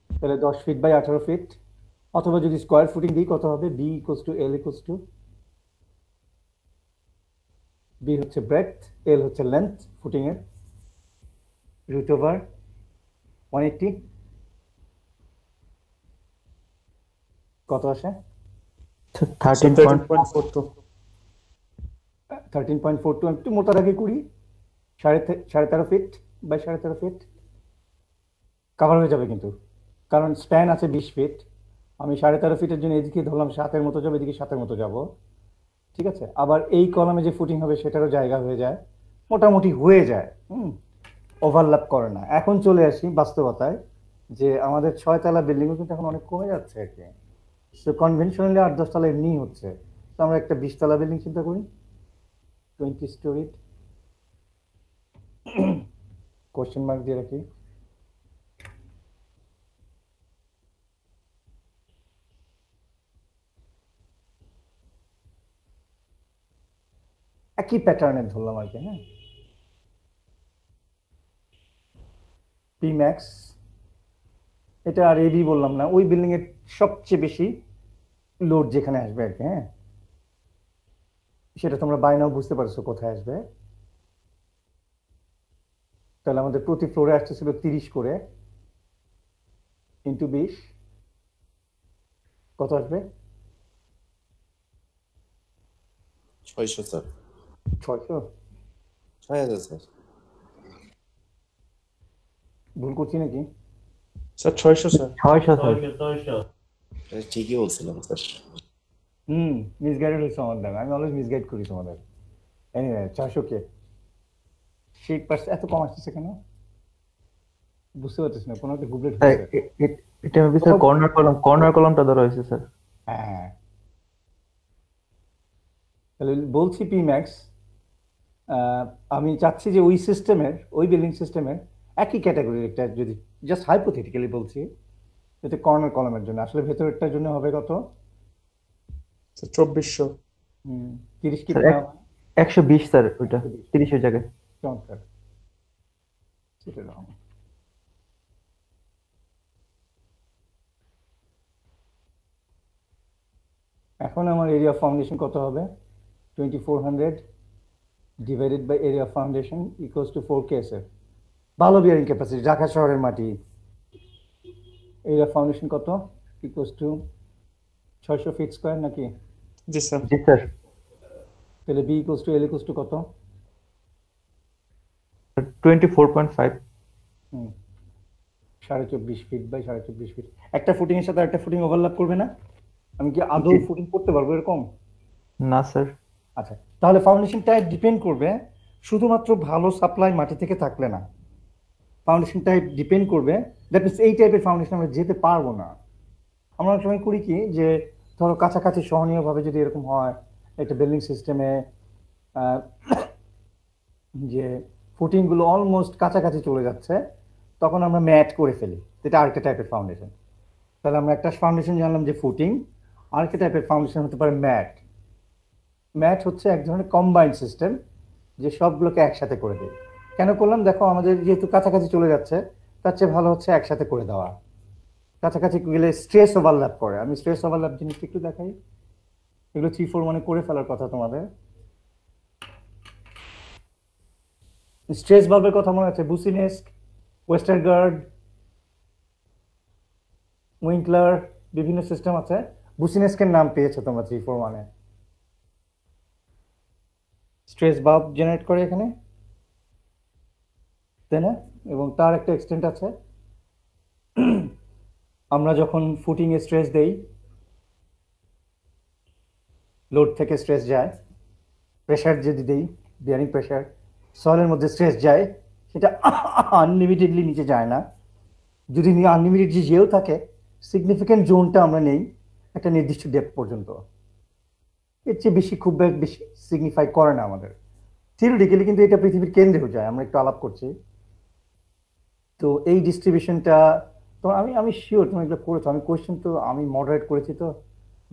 [SPEAKER 1] তাহলে 10 ফিট বাই 18 ফিট, অথবা যদি স্কোয়ার ফুটিং দিই কত হবে? B equals to L equals to B হচ্ছে ব্রেথ, এল হচ্ছে লেন্থ ফুটিং এর, রুট ওভার 180 কত আসে?
[SPEAKER 2] So
[SPEAKER 5] 13.42
[SPEAKER 1] 13.42, একটু মোটা রাখি করি, 13.5 ফিট বাই 13.5 ফিট কভার হয়ে যাবে কিন্তু, কারণ স্প্যান আছে 20 ফিট। আমি 13.5 ফিটের জন্য এদিকে ধরলাম 7-এর মতো যাবো, এদিকে 7-এর মতো যাব, ঠিক আছে। আবার এই কলামে যে ফুটিং হবে সেটারও জায়গা হয়ে যায়, মোটামুটি হয়ে যায়, ওভারল্যাপ করে না। এখন চলে আসি বাস্তবতায়, যে আমাদের 6 তলা বিল্ডিংও কিন্তু এখন অনেক কমে যাচ্ছে আর কি। সো কনভেনশনালি 8-10 তলা এমনিই হচ্ছে। তো আমরা একটা 20 তলা বিল্ডিং চিন্তা করি, 20 স্টোরি, কোশ্চেন মার্ক দিয়ে রাখি। একই প্যাটার্নের ধরলাম আর কি, হ্যাঁ। পি ম্যাক্স, এটা আর এবি বললাম না, ওই বিল্ডিং এর সবচেয়ে বেশি লোড যেখানে আসবে আর কি, হ্যাঁ। সেটা তোমরা বাই নাও বুঝতে পারছো কোথায় আসবে। তাহলে আমাদের প্রতি ফ্লোরে আসতেছিল 30 করে ইন্টু 20, কত আসবে?
[SPEAKER 6] 600 স্যার,
[SPEAKER 1] 600।
[SPEAKER 6] 6000 স্যার।
[SPEAKER 1] ভুল করছি নাকি?
[SPEAKER 2] Sir 600 sir.
[SPEAKER 5] 600 স্যার।
[SPEAKER 6] এটা ঠিকই বলছিলাম স্যার।
[SPEAKER 1] মিসগাইডেড হয়েছে আমাদের, আমি অলওয়েজ মিসগাইড করি তোমাদের। এনিওয়ে 400 কে, সেই পার্স এত কম আসতেছে কেন বুঝতে পারতেছি না, কোনো একটা গুগলেট
[SPEAKER 5] স্যার,
[SPEAKER 1] হয়েছে।
[SPEAKER 5] এটা মেবি স্যার কর্নার কলামটা ধরা হয়েছে স্যার।
[SPEAKER 1] হ্যাঁ, তাহলে বলছি পি ম্যাক্স, আমি চাচ্ছি যে ওই সিস্টেমের, ওই বিল্ডিং সিস্টেমের একই ক্যাটাগরির একটা, যদি জাস্ট হাইপোথেটিক্যালি বলছি, এটা কর্নার কলামের জন্য, আসলে ভেতরেরটার জন্য হবে কত?
[SPEAKER 2] স্যার 2400।
[SPEAKER 1] 30 কি
[SPEAKER 5] স্যার,
[SPEAKER 1] দেওয়া হয়?
[SPEAKER 5] 120 স্যার, ওইটা 30 এর জায়গায়।
[SPEAKER 1] চমৎকার, সেটা দাও। এখন আমার এরিয়া ফাউন্ডেশন কত হবে? 2400 divided by area foundation equals to 4 KSF. ভালো বিয়ারিং ক্যাপাসিটি, ঢাকা শহরের মাটি। এরিয়া ফাউন্ডেশন কত? ইকুয়ালস টু 600 ফিট স্কয়ার নাকি?
[SPEAKER 2] জি স্যার।
[SPEAKER 5] জি স্যার।
[SPEAKER 1] তাহলে B equals to L equals to কত?
[SPEAKER 5] 24.5।
[SPEAKER 1] 24.5 ফিট বাই 24.5 ফিট। একটা ফুটিং এর সাথে একটা ফুটিং ওভারল্যাপ করবে না? আমি কি আদৌ
[SPEAKER 5] জি।
[SPEAKER 1] ফুটিং করতে পারবো এরকম?
[SPEAKER 5] না স্যার।
[SPEAKER 1] আচ্ছা, তাহলে ফাউন্ডেশন টাইপ ডিপেন্ড করবে শুধুমাত্র ভালো সাপ্লাই মাটি থেকে থাকলে না, ফাউন্ডেশন টাইপ ডিপেন্ড করবে, দ্যাট মিনস এই টাইপের ফাউন্ডেশন আমরা যেতে পারবো না। আমরা অনেক সময় করি কি, যে ধরো কাছাকাছি সহনীয়ভাবে যদি এরকম হয় একটা বিল্ডিং সিস্টেমে, যে ফুটিংগুলো অলমোস্ট কাছাকাছি চলে যাচ্ছে, তখন আমরা ম্যাট করে ফেলি, যেটা আরেকটা টাইপের ফাউন্ডেশন। তাহলে আমরা একটা ফাউন্ডেশন জানলাম যে ফুটিং, আরেকটা টাইপের ফাউন্ডেশন হতে পারে ম্যাট। ম্যাট হচ্ছে এক ধরনের কম্বাইন্ড সিস্টেম, যে সবগুলোকে একসাথে করে দেয়। কেন করলাম? দেখো আমাদের যেহেতু কাছাকাছি চলে যাচ্ছে, তার চেয়ে ভালো হচ্ছে একসাথে করে দেওয়া। কাছাকাছি গেলে স্ট্রেস ওভারল্যাপ করে, আমি স্ট্রেস ওভারল্যাপ জিনিসটা একটু দেখাই। এগুলো 3-4 করে ফেলার কথা তোমাদের। স্ট্রেস বাল্বের কথা মনে আছে? বুসিনেস্ক, ওয়েস্টারগার্ড, উইঙ্কলার, বিভিন্ন সিস্টেম আছে। বুসিনেস্কের নাম পেয়েছো তোমরা 3-4 স্ট্রেস বাল্ব জেনারেট করে এখানে, তাই না? এবং তার একটা এক্সটেন্ট আছে। আমরা যখন ফুটিং এ স্ট্রেস দেই, লোড থেকে স্ট্রেস যায়, প্রেশার যদি দেই, বিয়ারিং প্রেশার, সয়েলের মধ্যে স্ট্রেস যায়, সেটা আনলিমিটেডলি নিচে যায় না। যদি আনলিমিটেড যে যেও থাকে, সিগনিফিক্যান্ট জোনটা আমরা নেই একটা নির্দিষ্ট ডেপথ পর্যন্ত, এর চেয়ে বেশি খুব বেশি সিগনিফাই করে না আমাদের। থিওরিটিক্যালি কিন্তু এটা পৃথিবীর কেন্দ্রেও যায়, আমরা একটু আলাপ করছি। তো এই ডিস্ট্রিবিউশনটা তো আমি শিওর তুমি এগুলো করেছো। আমি কোয়েশ্চেন তো আমি মডারেট করেছি, তো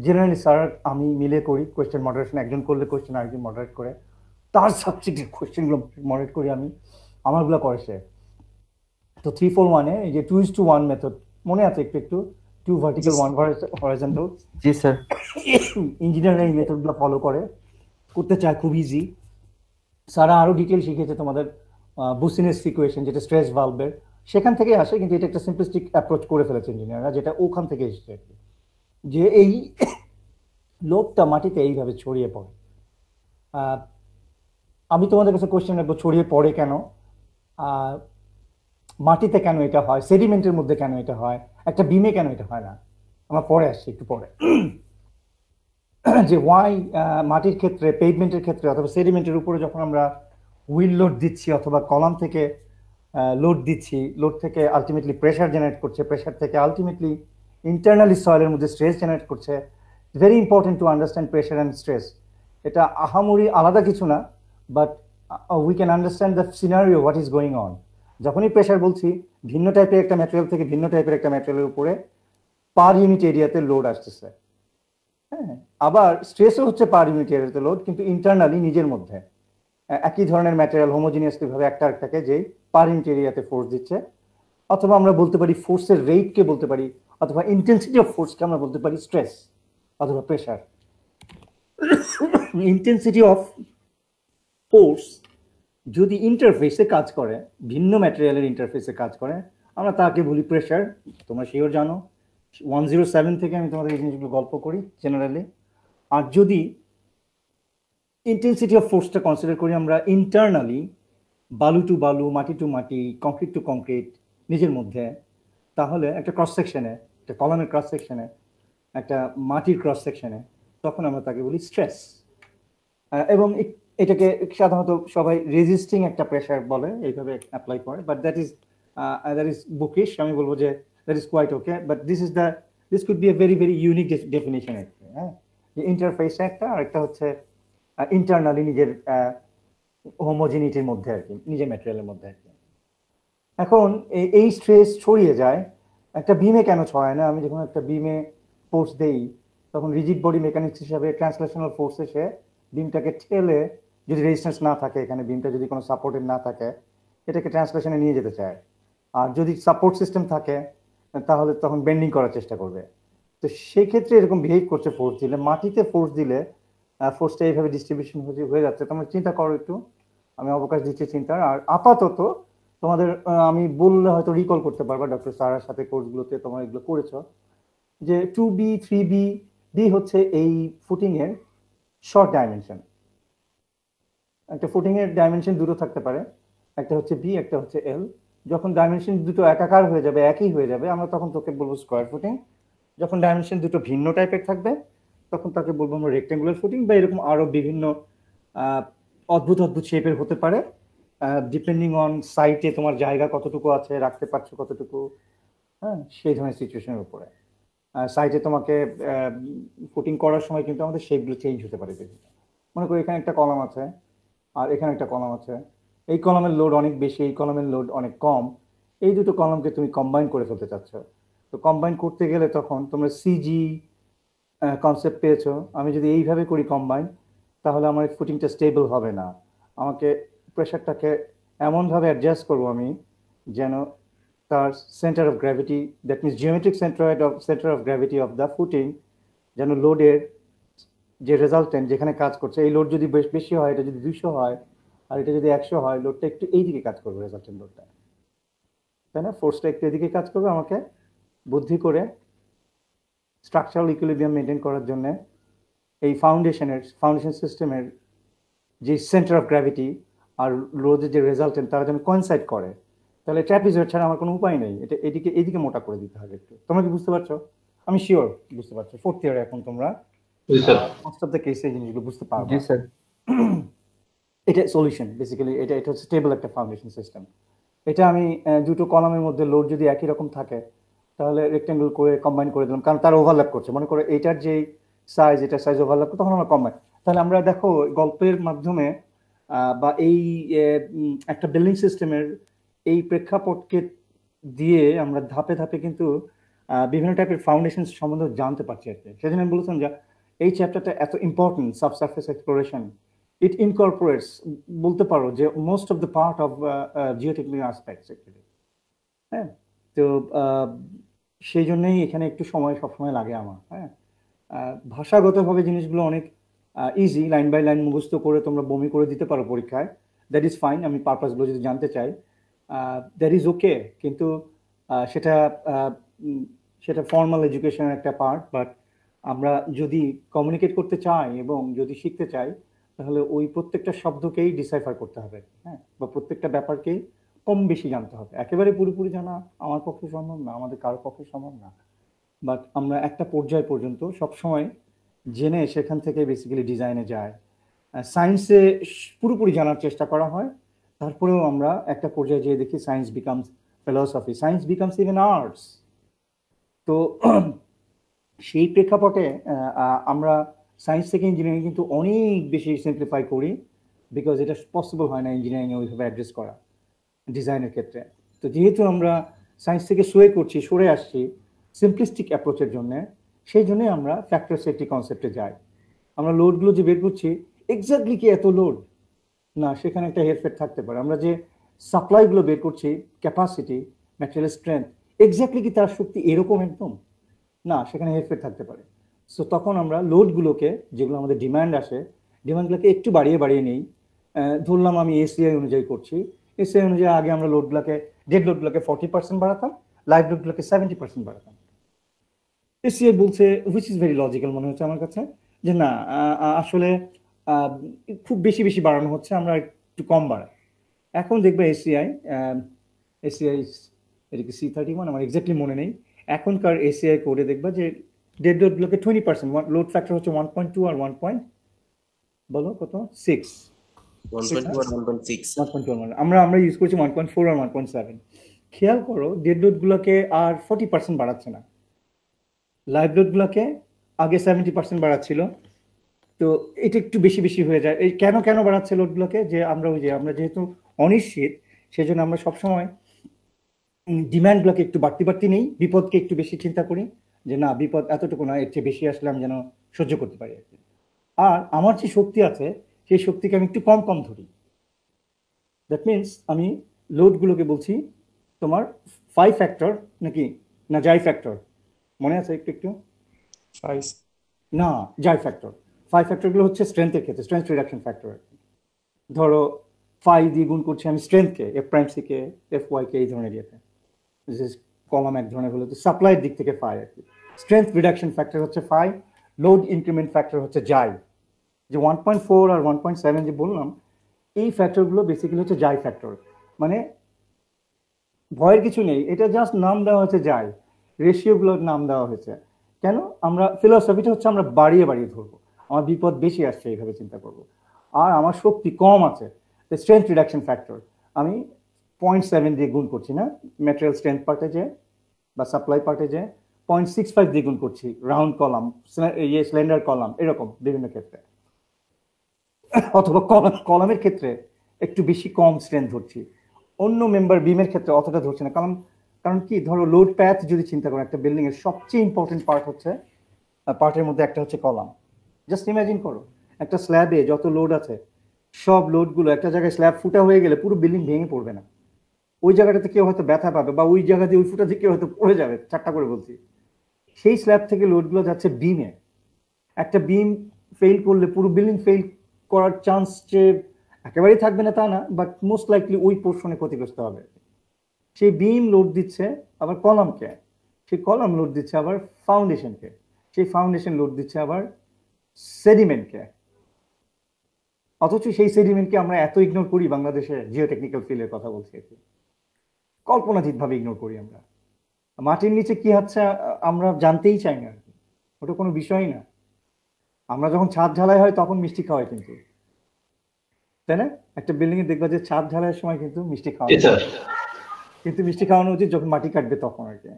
[SPEAKER 1] জেনারেলি স্যার আমি মিলে করি কোয়েশ্চেন মডারেশন, একজন করলে কোয়েশ্চেন আরেকজন মডারেট করে, তার সাবজেক্টের কোয়েশ্চেনগুলো মডারেট করি আমি, আমারগুলো করে সে। তো 3-4 এই যে 2:1 মেথড মনে আছে একটু একটু, 2 ভার্টিক্যাল 1 হরাইজন্টাল।
[SPEAKER 5] জি স্যার।
[SPEAKER 1] ইঞ্জিনিয়ার এই মেথডগুলো ফলো করতে চায়, খুব ইজি। সারা আরো ডিটেল শিখিয়েছে তোমাদের বুসিনেস ইকুয়েশন, যেটা স্ট্রেস ভালভের সেখান থেকে আসে, কিন্তু এটা একটা সিম্পলিস্টিক অ্যাপ্রোচ করে ফেলেছে ইঞ্জিনিয়াররা, যেটা ওখান থেকে এসেছে আর কি। যে এই লোডটা মাটিতে এইভাবে ছড়িয়ে পড়ে। আহ, আমি তোমাদের কাছে কোশ্চেন রাখবো, ছড়িয়ে পড়ে কেন, আহ, মাটিতে কেন এটা হয়, সেডিমেন্টের মধ্যে কেন এটা হয়, একটা বিমে কেন এটা হয় না, আমরা পরে আসছি একটু পরে। যে ওয়াই মাটির ক্ষেত্রে, পেভমেন্টের ক্ষেত্রে অথবা সেডিমেন্টের উপরে যখন আমরা হুইল লোড দিচ্ছি অথবা কলাম থেকে লোড দিচ্ছি, লোড থেকে আলটিমেটলি প্রেশার জেনারেট করছে, প্রেশার থেকে আলটিমেটলি ইন্টারনালি সয়েলের মধ্যে স্ট্রেস জেনারেট করছে। Very important to understand pressure and stress. এটা আহামরি আলাদা কিছু না, but we can understand the scenario what is going on. যখনই প্রেশার বলছি, ভিন্ন টাইপের একটা ম্যাটেরিয়াল থেকে ভিন্ন টাইপের একটা ম্যাটেরিয়ালের উপরে পার ইউনিট এরিয়াতে লোড আসতেছে। হ্যাঁ, আবার স্ট্রেসও হচ্ছে পার ইউনিট এরিয়াতে লোড, কিন্তু ইন্টারনালি নিজের মধ্যে একই ধরনের ম্যাটেরিয়াল হোমোজিনিয়াসলি ভাবে একটা আরেকটাকে যে পার ইউনিট এরিয়াতে ফোর্স দিচ্ছে, অথবা আমরা বলতে পারি ফোর্সের রেটকে বলতে পারি, অথবা ইন্টেন্সিটি অফ ফোর্সকে আমরা বলতে পারি স্ট্রেস অথবা প্রেশার। ইন্টেন্সিটি অফ ফোর্স যদি ইন্টারফেসে কাজ করে, ভিন্ন ম্যাটেরিয়ালের ইন্টারফেসে কাজ করে, আমরা তাকে বলি প্রেশার। তোমরা শিওর জানো, 107 থেকে আমি তোমাদের এই জিনিসগুলো গল্প করি জেনারেলি। আর যদি ইন্টেন্সিটি অফ ফোর্সটা কনসিডার করি আমরা ইন্টারনালি, বালু টু বালু, মাটি টু মাটি, কংক্রিট টু কংক্রিট নিজের মধ্যে, তাহলে একটা ক্রস সেকশনে, একটা কলামের ক্রস সেকশনে, একটা মাটির ক্রস সেকশনে, তখন আমরা তাকে বলি স্ট্রেস। এবং এটাকে সাধারণত সবাই রেজিস্টিং একটা প্রেশার বলে, এইভাবে অ্যাপ্লাই করে, বাট দ্যাট ইজ বুকিশ। আমি বলবো যে that is quite okay, but this could be a very very unique definition. হ্যাঁ, যে ইন্টারফেসে একটা, আর একটা হচ্ছে ইন্টারনালি নিজের হোমোজিনিটির মধ্যে আর কি, নিজের ম্যাটেরিয়ালের মধ্যে আর কি। এখন এই স্ট্রেস ছড়িয়ে যায় একটা বিমে, কেন ছড়ায় না? আমি যখন একটা বিমে ফোর্স দেই, তখন রিজিড বডি মেকানিক্স হিসাবে ট্রান্সলেশনাল ফোর্স এসে বিমটাকে ঠেলে, যদি রেজিস্ট্যান্স না থাকে এখানে, বিমটা যদি কোনো সাপোর্টেড না থাকে, এটাকে ট্রান্সলেশনে নিয়ে যেতে চায়। আর যদি সাপোর্ট সিস্টেম থাকে, তাহলে তখন বেন্ডিং করার চেষ্টা করবে। তো সেই ক্ষেত্রে এরকম বিহেভ করছে ফোর্স দিলে। মাটিতে ফোর্স দিলে ফোর্সটা এইভাবে ডিস্ট্রিবিউশন হয়ে যাচ্ছে। তোমরা চিন্তা করো একটু, আমি অবকাশ দিচ্ছি চিন্তার। আর আপাতত তোমাদের আমি বললে হয়তো রিকল করতে পারবা, ডক্টর সারার সাথে কোর্সগুলোতে তোমরা এগুলো করেছো, যে 2B 3B, বি হচ্ছে এই ফুটিং এর শর্ট ডাইমেনশন। একটা ফুটিং এর ডাইমেনশন দুটো থাকতে পারে, একটা হচ্ছে বি, একটা হচ্ছে এল। যখন ডাইমেনশন দুটো একাকার হয়ে যাবে, একই হয়ে যাবে, আমরা তখন তোকে বলবো স্কোয়ার ফুটিং। যখন ডাইমেনশন দুটো ভিন্ন টাইপের থাকবে, তখন তাকে বলবো আমরা রেক্টেঙ্গুলার ফুটিং, বা এরকম আরো বিভিন্ন অদ্ভুত অদ্ভুত শেপের হতে পারে, ডিপেন্ডিং অন সাইটে তোমার জায়গা কতটুকু আছে, রাখতে পারছো কতটুকু, হ্যাঁ, সেই ধরনের সিচুয়েশনের উপরে। সাইটে তোমাকে ফুটিং করার সময় কিন্তু আমাদের শেপগুলো চেঞ্জ হতে পারে বিভিন্ন। মনে করো এখানে একটা কলাম আছে আর এখানে একটা কলাম আছে, এই কলামের লোড অনেক বেশি, এই কলামের লোড অনেক কম, এই দুটো কলামকে তুমি কম্বাইন করে ফেলতে চাচ্ছ। তো কম্বাইন করতে গেলে তখন তোমরা সিজি কনসেপ্ট পেয়েছো। আমি যদি এইভাবে করি কম্বাইন, তাহলে আমার ফুটিংটা স্টেবল হবে না। আমাকে প্রেশারটাকে এমনভাবে অ্যাডজাস্ট করবো আমি, যেন তার centre of gravity, that means geometric centre of gravity of the footing, যেন লোডের যে রেজাল্টেন্ট যেখানে কাজ করছে, এই লোড যদি বেশি হয়, এটা যদি 200 হয় আর এটা যদি 100 হয়, লোডটা একটু এইদিকে কাজ করবে, রেজাল্টেন্ট লোডটা, তাই না? ফোর্সটা একটু এদিকে কাজ করবে। আমাকে বুদ্ধি করে স্ট্রাকচারাল ইকুইলিব্রিয়াম মেনটেন করার জন্য এই ফাউন্ডেশন সিস্টেমের যে সেন্টার অফ গ্র্যাভিটি আর লোডের যে রেজাল্টেন্ট, তারা যেন কোইনসাইড করে, তাহলে ট্র্যাপিজয়েড ছাড়া আমার কোনো উপায় নেই। এটা এদিকে মোটা করে দিতে হবে একটু। তোমরা কি বুঝতে পারছো? আমি শিওর বুঝতে পারছো। ফোর্থ ইয়ারে এখন তোমরা মোস্ট অফ দ্য কেসে এই জিনিসগুলো বুঝতে পারবে।
[SPEAKER 5] জি স্যার।
[SPEAKER 1] এটা সলিউশন বেসিক্যালি, এটা হচ্ছে স্টেবল একটা ফাউন্ডেশন সিস্টেম। এটা আমি দুটো কলামের মধ্যে লোড যদি একই রকম থাকে, তাহলে রেক্টেঙ্গল করে কম্বাইন করে দিলাম, কারণ তার ওভারল্যাপ করছে। মনে করো এইটার যে সাইজ, এটার সাইজ ওভারল্যাপ করে, তখন আমরা কম্বাইন। তাহলে আমরা দেখো গল্পের মাধ্যমে বা এই একটা বিল্ডিং সিস্টেমের এই প্রেক্ষাপটকে দিয়ে আমরা ধাপে ধাপে কিন্তু বিভিন্ন টাইপের ফাউন্ডেশন সম্বন্ধে জানতে পারছি আর কি। সেজন্য আমি বলেছিলাম যে এই চ্যাপ্টারটা এত ইম্পর্টেন্ট, সাবসারফেস এক্সপ্লোরেশন। ইট ইনকর্পোরেটস, বলতে পারো যে most of the part of geotechnical aspects actually. হ্যাঁ, তো সেই জন্যই এখানে একটু সময় সবসময় লাগে আমার। হ্যাঁ, ভাষাগতভাবে জিনিসগুলো অনেক ইজি, লাইন বাই লাইন মুখস্থ করে তোমরা বমি করে দিতে পারো পরীক্ষায়, দ্যাট ইজ ফাইন। আমি পারপাসগুলো যদি জানতে চাই, দ্যাট ইজ ওকে। কিন্তু সেটা সেটা ফর্মাল এডুকেশনের একটা পার্ট। বাট আমরা যদি কমিউনিকেট করতে চাই এবং যদি শিখতে চাই, তাহলে ওই প্রত্যেকটা শব্দকেই ডিসাইফার করতে হবে, হ্যাঁ, বা প্রত্যেকটা ব্যাপারকেই কম বেশি জানতে হবে। একেবারে পুরোপুরি জানা আমার পক্ষে সম্ভব না, আমাদের কারোর পক্ষে সম্ভব না। বাট আমরা একটা পর্যায় পর্যন্ত সবসময় জেনে সেখান থেকে বেসিক্যালি ডিজাইনে যায়। সায়েন্সে পুরোপুরি জানার চেষ্টা করা হয়, তারপরেও আমরা একটা পর্যায়ে যেয়ে দেখি science becomes philosophy, science becomes even arts. তো সেই প্রেক্ষাপটে আমরা সায়েন্স থেকে ইঞ্জিনিয়ারিং কিন্তু অনেক বেশি সিম্পলিফাই করি, বিকজ এটা পসিবল হয় না ইঞ্জিনিয়ারিংয়ে ওইভাবে অ্যাড্রেস করা ডিজাইনের ক্ষেত্রে। তো যেহেতু আমরা সায়েন্স থেকে সরে আসছি সিম্পলিস্টিক অ্যাপ্রোচের জন্য, সেই জন্যে আমরা ফ্যাক্টর সেফটি কনসেপ্টে যাই। আমরা লোডগুলো যে বের করছি, এক্স্যাক্টলি কি এত লোড না, সেখানে একটা হেরফের থাকতে পারে। আমরা যে সাপ্লাইগুলো বের করছি, ক্যাপাসিটি, ম্যাটেরিয়াল স্ট্রেংথ, এক্স্যাক্টলি কি তার শক্তি এরকম একদম না, সেখানে হেরফের থাকতে পারে। সো তখন আমরা লোডগুলোকে, যেগুলো আমাদের ডিমান্ড আসে, ডিমান্ডগুলোকে একটু বাড়িয়ে নেই। ধরলাম আমি এসিআই অনুযায়ী করছি, এসিআই অনুযায়ী আগে আমরা লোডগুলোকে, ডেড লোডগুলোকে 40% বাড়াতাম, লাইভ লোডগুলোকে 70% বাড়াতাম। এসিআই বলছে, হুইচ ইজ ভেরি লজিক্যাল মনে হচ্ছে আমার কাছে, যে না আসলে খুব বেশি বাড়ানো হচ্ছে, আমরা একটু কম বাড়াই। এখন দেখবে এসিআই এদিকে C31, আমার এক্স্যাক্টলি মনে নেই, এখনকার এসিআই কোডে দেখবা যে ডেড লোডগুলোকে 20%, লোড ফ্যাক্টর হচ্ছে 1.2 আর 1. বলো কত, 6,
[SPEAKER 6] 1.2 আর 1.6।
[SPEAKER 1] 1.1, আমরা ইউজ করছি 1.4 আর 1.7। খেয়াল করো ডেড লোডগুলোকে আর 40% বাড়াচ্ছে না, লাইভ লোডগুলোকে আগে 70% বাড়াচ্ছিল। তো এটা একটু বেশি হয়ে যায়। এই কেন বাড়াচ্ছে লোডগুলোকে, যে আমরা যেহেতু অনিশ্চিত, সেই জন্য আমরা সবসময় ডিমান্ডগুলোকে একটু বাড়তি নেই, বিপদকে একটু বেশি চিন্তা করি, যে না বিপদ এতটুকু নয়, এর চেয়ে বেশি আসলে আমি যেন সহ্য করতে পারি আর কি। আর আমার যে শক্তি আছে, সেই শক্তিকে আমি একটু কম ধরি। দ্যাট মিনস আমি লোডগুলোকে বলছি তোমার 5 ফ্যাক্টর নাকি না জাই ফ্যাক্টর, মনে আছে একটু
[SPEAKER 2] ফাইভ
[SPEAKER 1] না, জাই ফ্যাক্টর। 5 ফ্যাক্টরগুলো হচ্ছে স্ট্রেংথের ক্ষেত্রে, স্ট্রেংথ রিডাকশন ফ্যাক্টর। ধরো 5 দিয়ে গুণ করছি আমি স্ট্রেংথকে, F', C কে, Fy কে, এই ধরনের ইয়েতে, কলাম এক ধরনের হলো, তো সাপ্লাইয়ের দিক থেকে 5 আর কি। স্ট্রেংথ রিডাকশন ফ্যাক্টর হচ্ছে 5, লোড ইনক্রিমেন্ট ফ্যাক্টর হচ্ছে জাই। যে 1.4 আর 1.7 যে বললাম, এই ফ্যাক্টরগুলো বেসিক্যালি হচ্ছে জাই ফ্যাক্টর। মানে ভয়ের কিছু নেই, এটা জাস্ট নাম দেওয়া হয়েছে জাই, রেশিওগুলোর নাম দেওয়া হয়েছে। কেন, আমরা ফিলসফিটা হচ্ছে আমরা বাড়িয়ে ধরবো, আমার বিপদ বেশি আসছে এইভাবে চিন্তা করব, আর আমার শক্তি কম আছে, স্ট্রেংথ রিডাকশন ফ্যাক্টর আমি 0.7 দিয়ে গুণ করছি না, ম্যাটেরিয়াল স্ট্রেংথ পার্টে যে বা সাপ্লাই পার্টে যে 0.65 দিয়ে গুণ করছি, রাউন্ড কলাম, স্লেন্ডার কলাম, এরকম বিভিন্ন ক্ষেত্রে। অথবা কলামের ক্ষেত্রে একটু বেশি কম স্ট্রেংথ ধরছি, অন্য মেম্বার বিমের ক্ষেত্রে অতটা ধরছি না। কারণ কি, ধরো লোড প্যাথ যদি চিন্তা করো, একটা বিল্ডিং এর সবচেয়ে ইম্পর্টেন্ট পার্ট হচ্ছে, পার্টের মধ্যে একটা হচ্ছে কলাম। জাস্ট ইমাজিন করো, একটা স্ল্যাবে যত লোড আছে, সব লোডগুলো একটা জায়গায় স্ল্যাব ফুটা হয়ে গেলে পুরো বিল্ডিং ভেঙে পড়বে না, ওই জায়গাটাতে কেউ হয়তো ব্যথা পাবে, বা ওই জায়গা দিয়ে ওই ফুটা দিয়ে কেউ হয়তো পড়ে যাবে, চারটা করে বলছি। সেই স্ল্যাব থেকে লোডগুলো যাচ্ছে বিমে, একটা বিম ফেল করলে পুরো বিল্ডিং ফেল করার চান্স যে একেবারেই থাকবে না তা না, বাট মোস্ট লাইকলি ওই পোর্শনে ক্ষতিগ্রস্ত হবে। সেই বিম লোড দিচ্ছে আবার কলামকে, সেই কলাম লোড দিচ্ছে আবার ফাউন্ডেশনকে, সেই ফাউন্ডেশন লোড দিচ্ছে আবার সেডিমেন্টকে। অথচ সেই সেডিমেন্টকে আমরা এত ইগনোর করি, বাংলাদেশে জিওটেকনিক্যাল ফিল্ডের কথা বলছি, কল্পনাতীতভাবে ইগনোর করি আমরা। মাটির নিচে কি হচ্ছে আমরা জানতেই চাই না, ওটা কোনো বিষয়ই না। আমরা যখন ছাদ ঢালাই হয় তখন মিষ্টি খাওয়াই, কিন্তু তাই না, একটা বিল্ডিং এ দেখবা যে ছাদ ঢালাইয়ের সময় কিন্তু মিষ্টি খাওয়া, কিন্তু মিষ্টি খাওয়ানো উচিত যখন মাটি কাটবে তখন আর কি।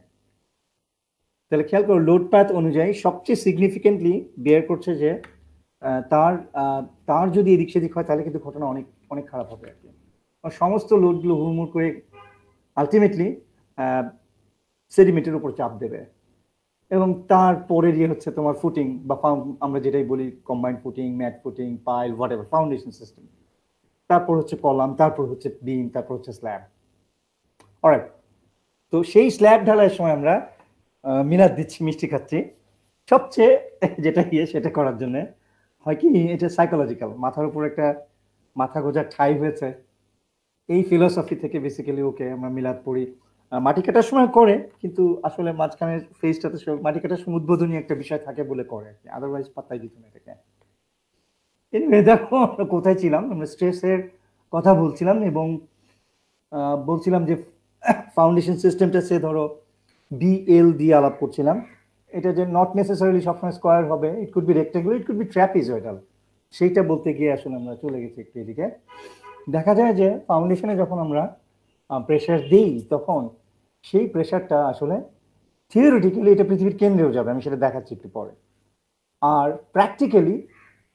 [SPEAKER 1] তাহলে খেয়াল করো, লোড প্যাথ অনুযায়ী সবচেয়ে সিগনিফিকেন্টলি বের করছে যে তার যদি এদিক সেদিক হয়, তাহলে কিন্তু ঘটনা অনেক খারাপ হবে আর কি। সমস্ত লোডগুলো হুড়মুড় করে আলটিমেটলি সেডিমেন্টের উপর চাপ দেবে, এবং তারপরে হচ্ছে তোমার ফুটিং বা আমরা যেটাই বলি combined footing, mat footing, pile, whatever, foundation system, তারপর হচ্ছে কলাম, তারপর হচ্ছে বিম, তারপর হচ্ছে স্ল্যাব। অলরাইট, তো সেই স্ল্যাব ঢালাইয়ের সময় আমরা মিলাদ দিচ্ছি, মিষ্টি খাচ্ছি, সবচেয়ে যেটা সেটা করার জন্য হয় কি এটা সাইকোলজিক্যাল, মাথার উপর একটা মাথা গোঁজার ঠাই হয়েছে, এই ফিলোসফি থেকে বেসিক্যালি ওকে আমরা মিলাদ পড়ি। মাটি কাটার সময় করে, কিন্তু আসলে মাঝখানে ফেজটাতে মাটি কাটার সময় উদ্বোধনী একটা বিষয় থাকে বলে করে আর কি, আদারওয়াইজ পাত্তাই দিত না এটাকে। এনিওয়ে দেখো আমরা কোথায় ছিলাম, আমরা স্ট্রেসের কথা বলছিলাম এবং বলছিলাম যে ফাউন্ডেশন সিস্টেমটা সে ধরো বিএল দিয়ে আলাপ করছিলাম। এটা যে নট নেসেসারিলি সবসময় স্কোয়ার হবে, ইট could B rectangular, it could B trapezoidal, সেইটা বলতে গিয়ে আসলে আমরা চলে গেছি একটু এদিকে। দেখা যায় যে ফাউন্ডেশনে যখন আমরা প্রেশার দিই তখন সেই প্রেশারটা আসলে থিওরিটিক্যালি এটা পৃথিবীর কেন্দ্রেও যাবে, আমি সেটা দেখাচ্ছি একটু পরে। আর প্র্যাকটিক্যালি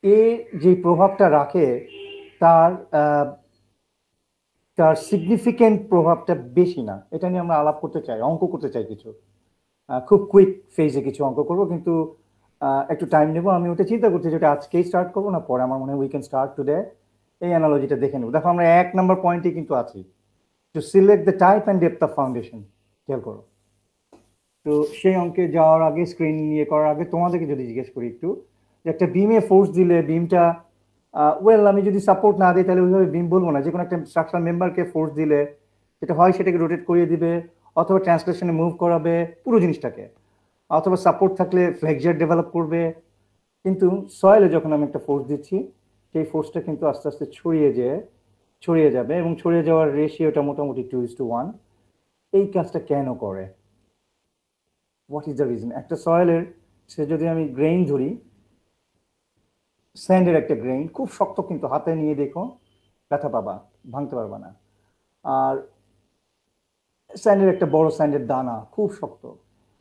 [SPEAKER 1] এ যে প্রভাবটা রাখে তার তার সিগনিফিকেন্ট প্রভাবটা বেশি না, এটা নিয়ে আমরা আলাপ করতে চাই, অঙ্ক করতে চাই কিছু, খুব কুইক ফেজে কিছু অঙ্ক করবো, কিন্তু একটু টাইম নেবো। আমি ওটা চিন্তা করছি যেটা আজকেই স্টার্ট করবো না পরে, আমার মনে হয় উই ক্যান স্টার্ট টুডে। এই অ্যানালজিটা দেখে নেবো। দেখো আমরা 1 নম্বর পয়েন্টে কিন্তু আছি, to select the type and depth of foundation. খেয়াল করো। তো সেই অঙ্কে যাওয়ার আগে, স্ক্রিন নিয়ে করার আগে তোমাদেরকে যদি জিজ্ঞেস করি একটু, যে একটা বিমে ফোর্স দিলে বিমটা ওয়েল আমি যদি সাপোর্ট না দিই তাহলে ওইভাবে বিম বলবো না, যে কোনো একটা স্ট্রাকচারাল মেম্বারকে ফোর্স দিলে যেটা হয় সেটাকে রোটেট করিয়ে দিবে, অথবা ট্রান্সলেশনে মুভ করাবে পুরো জিনিসটাকে, অথবা সাপোর্ট থাকলে ফ্লেক্সার ডেভেলপ করবে। কিন্তু সয়েলে যখন আমি একটা ফোর্স দিচ্ছি, সেই ফোর্সটা কিন্তু আস্তে আস্তে ছড়িয়ে যাবে, এবং ছড়িয়ে যাওয়ার রেশিওটা মোটামুটি 2:1। এই কাজটা কেন করে? What is the reason? একটা সয়েলের সে যদি আমি গ্রেইন ধরি, স্যান্ডের একটা গ্রেইন খুব শক্ত, কিন্তু হাতে নিয়ে দেখো ব্যথা পাবা, ভাঙতে পারবা না। আর স্যান্ডের একটা বড় স্যান্ডের দানা খুব শক্ত,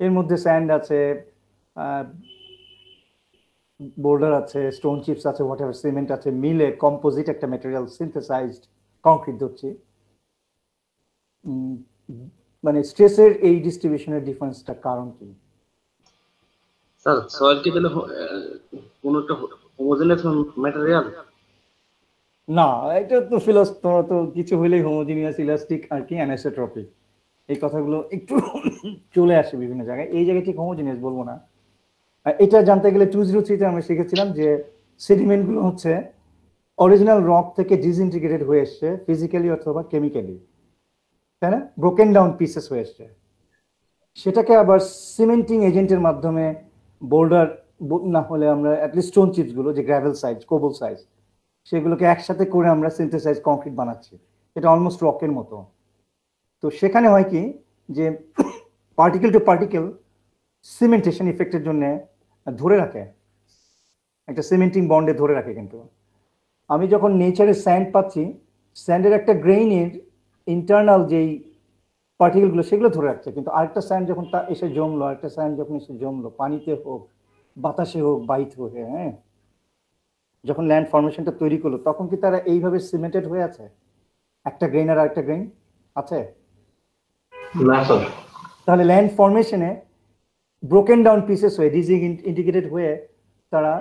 [SPEAKER 1] এর মধ্যে স্যান্ড আছে, বোল্ডার আছে, স্টোন চিপস আছে, হোয়াট এভার, সিমেন্ট আছে, মিলে কম্পোজিট একটা ম্যাটেরিয়াল, সিনথেসাইজড কংক্রিট ধরছি। মানে স্ট্রেসের এই ডিস্ট্রিবিউশনের ডিফারেন্সটা কারণ কি?
[SPEAKER 6] স্যার সয়েল কি তাহলে কোন একটা হোমোজেনাস ম্যাটেরিয়াল?
[SPEAKER 1] না, এটা তো ফিলোসফি, তোমরা তো কিছু হইলেই হোমোজিনিয়াস, ইলাস্টিক আর কি অ্যানিসোট্রপিক, এই কথাগুলো একটু চলে আসে বিভিন্ন জায়গায়। এই জায়গায় ঠিক হোমোজিনিয়াস বলবো না। এটা জানতে গেলে 203-তে আমরা শিখেছিলাম যে সেডিমেন্টগুলো হচ্ছে অরিজিনাল রক থেকে ডিসইন্টিগ্রেটেড হয়ে এসছে ফিজিক্যালি অথবা কেমিক্যালি, তাই না? ব্রোকেন ডাউন পিসেস হয়ে এসছে, সেটাকে আবার সিমেন্টিং এজেন্টের মাধ্যমে বোল্ডার না হলে আমরা অ্যাটলিস্ট স্টোন চিপসগুলো যে গ্র্যাভেল সাইজ, কোবল সাইজ, সেগুলোকে একসাথে করে আমরা সিনথেসাইজ কংক্রিট বানাচ্ছি, এটা অলমোস্ট রকের মতো। তো সেখানে হয় কি যে পার্টিকেল টু পার্টিকেল সিমেন্টেশন ইফেক্টের জন্য ধরে রাখে, একটা সিমেন্টিং বন্ডে ধরে রাখে। কিন্তু আমি যখন নেচারে স্যান্ড পাচ্ছি, স্যান্ডের একটা গ্রেইনের ইন্টারনাল যেই পার্টিকেলগুলো সেগুলো ধরে রাখছে, কিন্তু আরেকটা স্যান্ড যখন তা এসে জমলো, আরেকটা স্যান্ড যখন এসে জমলো, পানিতে হোক, বাতাসে হোক, বাইট হয়ে, হ্যাঁ, যখন ল্যান্ড ফর্মেশনটা তৈরি করলো, তখন কি তারা এইভাবে সিমেন্টেড হয়ে আছে? একটা গ্রেইন আর আরেকটা গ্রেইন আছে
[SPEAKER 4] না স্যার।
[SPEAKER 1] তাহলে ল্যান্ড ফর্মেশনে ব্রোকেন ডাউন পিসেস হয়ে ইন্টিগ্রেটেড হয়ে তারা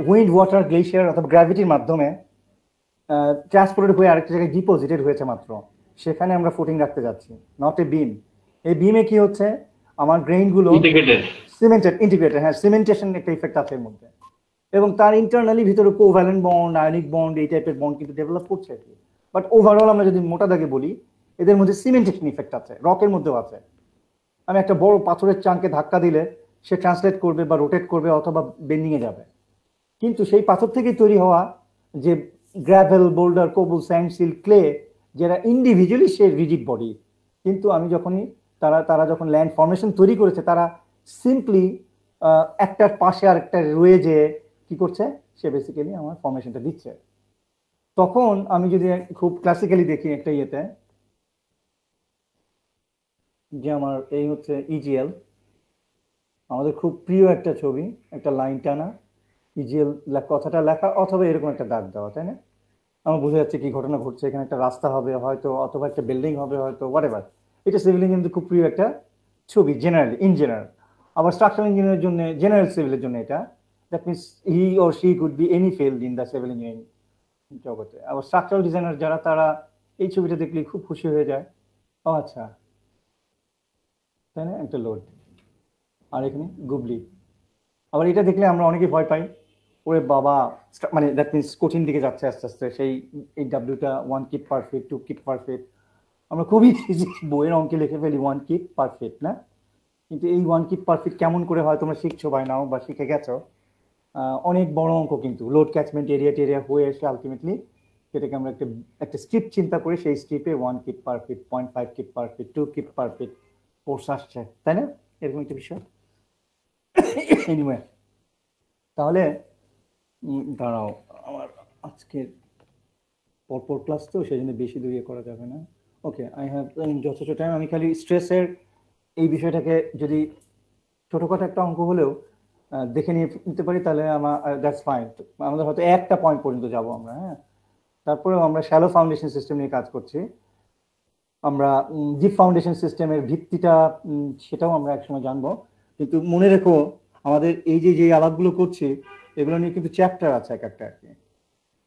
[SPEAKER 1] উইন্ড, ওয়াটার, গ্লেশিয়ার অথবা গ্র্যাভিটির মাধ্যমে ট্রান্সপোর্টেড হয়ে আরেকটা জায়গায় ডিপোজিটেড হয়েছে মাত্র, সেখানে আমরা ফুটিং রাখতে যাচ্ছি, নট এ বিম। এই বিমে কি হচ্ছে, আমার গ্রেইনগুলো ইন্টিগ্রেটেড, হ্যাঁ, সিমেন্টেশন একটা ইফেক্ট আছে এর মধ্যে, এবং তার ইন্টারনালি ভিতরে কোভ্যালেন্ট বন্ড, আয়নিক বন্ড, এই টাইপের বন্ড কিন্তু ডেভেলপ করছে আর কি। বাট ওভারঅল আমরা যদি মোটা দাগে বলি, এদের মধ্যে সিমেন্টেশন ইফেক্ট আছে, রকের মধ্যেও আছে। আমি একটা বড় পাথরের চাঙ্কে ধাক্কা দিলে সে ট্রান্সলেট করবে বা রোটেট করবে অথবা বেন্ডিংয়ে যাবে, কিন্তু সেই পাথর থেকেই তৈরি হওয়া যে gravel, boulder, cobble, sand, silt, clay, যারা ইন্ডিভিজুয়ালি সে রিজিড বডি, কিন্তু আমি যখনই তারা যখন ল্যান্ড ফর্মেশন তৈরি করেছে, তারা সিম্পলি একটার পাশে আরেকটা রয়ে যে কি করছে, সে বেসিক্যালি আমার ফর্মেশনটা দিচ্ছে। তখন আমি যদি খুব ক্লাসিক্যালি দেখি একটা ইয়েতে, যে আমার এই হচ্ছে ইজিএল, আমাদের খুব প্রিয় একটা ছবি, একটা লাইন টানা, ইজিএল কথাটা লেখা অথবা এরকম একটা দাগ দেওয়া, তাই না? আমার বোঝা যাচ্ছে কি ঘটনা ঘটছে, এখানে একটা রাস্তা হবে হয়তো, অথবা একটা বিল্ডিং হবে হয়তো, হোয়াট এভার। এটা সিভিল ইঞ্জিনিয়ার খুব প্রিয় একটা ছবি জেনারেলি, ইন জেনারেল। আবার স্ট্রাকচারাল ইঞ্জিনিয়ারের জন্য, জেনারেল সিভিলের জন্য এটা, that means he or she could be any field in the civil engineering জগতে। আবার স্ট্রাকচারাল ডিজাইনার যারা, তারা এই ছবিটা দেখলে খুব খুশি হয়ে যায়, ও আচ্ছা, তাই না, একটা লোড। আর এখানে গুবলি। আবার এটা দেখলে আমরা অনেকে ভয় পাই, ওরে বাবা, মানে দ্যাট মিনস কঠিন দিকে যাচ্ছে আস্তে আস্তে। সেই এই ডাব্লিউটা 1 কিপ পারফেক্ট, 2 কিপ পারফেক্ট, আমরা খুবই ইজি বইয়ের অঙ্কে লিখে ফেলি 1 কিপ পারফেক্ট না, কিন্তু এই 1 কিপ পারফেক্ট কেমন করে হয় তোমরা শিখছো বাই নাও বা শিখে গেছো। অনেক বড় অঙ্ক কিন্তু, লোড ক্যাচমেন্ট এরিয়া টেরিয়া হয়ে এসে আলটিমেটলি সেটাকে আমরা একটা স্ট্রিপ চিন্তা করি, সেই স্ট্রিপে 1 keep perfect, 0.5 keep perfect, 2 keep perfect course আসছে, তাই না? এরকম একটা বিষয়। এনিওয়ে, তাহলে দাঁড়াও, আমার আজকের পরপর ক্লাস তো সেই জন্য বেশি দূরিয়ে করা যাবে না। ওকে, আই হ্যাভ যথেষ্ট টাইম। আমি খালি স্ট্রেসের এই বিষয়টাকে যদি ছোটখাটো একটা অঙ্ক হলেও দেখে নিতে পারি তাহলে আমার দ্যাটস ফাইন। আমাদের হয়তো একটা পয়েন্ট পর্যন্ত যাব আমরা, হ্যাঁ। তারপরেও আমরা শ্যালো ফাউন্ডেশন সিস্টেম নিয়ে কাজ করছি। আমরা ডিপ ফাউন্ডেশন সিস্টেমের ভিত্তিটা সেটাও আমরা একসময় জানবো। কিন্তু মনে রেখো, আমাদের এই যে আলাপগুলো করছি এগুলো নিয়ে কিন্তু চ্যাপ্টার আছে এক একটা আর কি।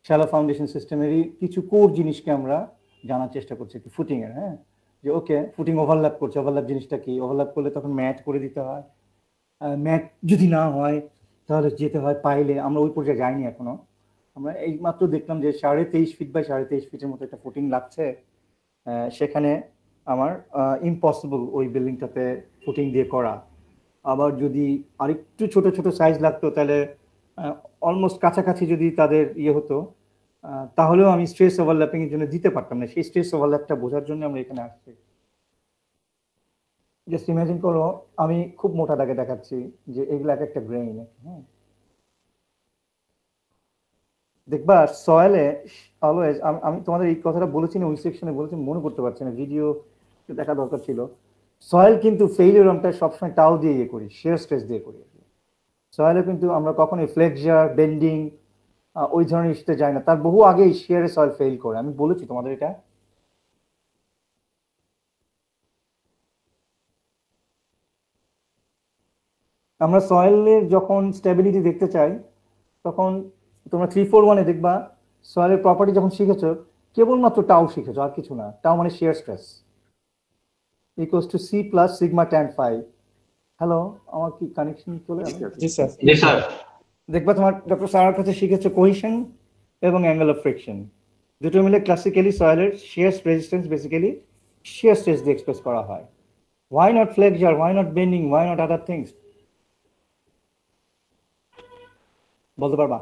[SPEAKER 1] শ্যালো ফাউন্ডেশন সিস্টেমেরই কিছু কোর জিনিসকে আমরা জানার চেষ্টা করছি একটু ফুটিং এর, হ্যাঁ। যে ওকে, ফুটিং ওভারল্যাপ করছে, ওভারল্যাপ জিনিসটা কি, ওভারল্যাপ করলে তখন ম্যাট করে দিতে হয়, ম্যাট যদি না হয় তাহলে যেতে হয় পাইলে। আমরা ওই পর্যায়ে যাইনি এখনো। আমরা এই মাত্র দেখলাম যে 23.5 ফিট বাই 23.5 ফিটের মতো একটা ফুটিং লাগছে, সেখানে আমার ইম্পসিবল ওই বিল্ডিংটাতে ফুটিং দিয়ে করা। আবার যদি আরেকটু ছোট ছোট সাইজ লাগতো তাহলে অলমোস্ট কাছাকাছি যদি তাদের ইয়ে হতো, তাহলেও আমি স্ট্রেস ওভারল্যাপিং এর জন্য দিতে পারতাম না। সেই স্ট্রেস ওভারল্যাপটা বোঝার জন্য আমরা এখানে আসছি। জাস্ট ইমাজিন করো, আমি খুব মোটা দাগে দেখাচ্ছি যে এগুলো একটা গ্রেইন, হ্যাঁ। দেখবা সয়েলে অলওয়েজ, আমি তোমাদের এই কথাটা বলেছি না ওই সেকশনে বলেছি, মনে করতে পারছি না, ভিডিও দেখা দরকার ছিল। সয়েল কিন্তু ফেইলিউর আমরা সবসময় টাও দিয়ে ইয়ে করি, শেয়ার স্ট্রেস দিয়ে করি। সয়েলে কিন্তু আমরা কখনোই ফ্লেক্সার, বেন্ডিং ওই ধরনের ইস্যুতে যাই না, তার বহু আগেই শেয়ারে সয়েল ফেল করে। আমি বলেছি তোমাদের এটা। আমরা সয়েলের যখন স্টেবিলিটি দেখতে চাই তখন তোমরা 341-এ দেখবা সয়েলের প্রপার্টি যখন শিখেছো কেবলমাত্র টাও শিখেছো, আর কিছু না। টাও মানে shear stress equals to C plus sigma tan phi. Hello, আমার কি কানেকশন চলে আসছে?
[SPEAKER 2] জি স্যার।
[SPEAKER 4] জি স্যার।
[SPEAKER 1] দেখবা তোমার ডক্টর স্যারের কাছে শিখেছো কোহেশন এবং অ্যাঙ্গেল অফ ফ্রিকশন, দুটো মিলে ক্লাসিক্যালি সয়েলের shear resistance basically shear stress দিয়ে এক্সপ্রেস করা হয়। Why not flexure? Why not bending? Why not other things? বলতে পারবা?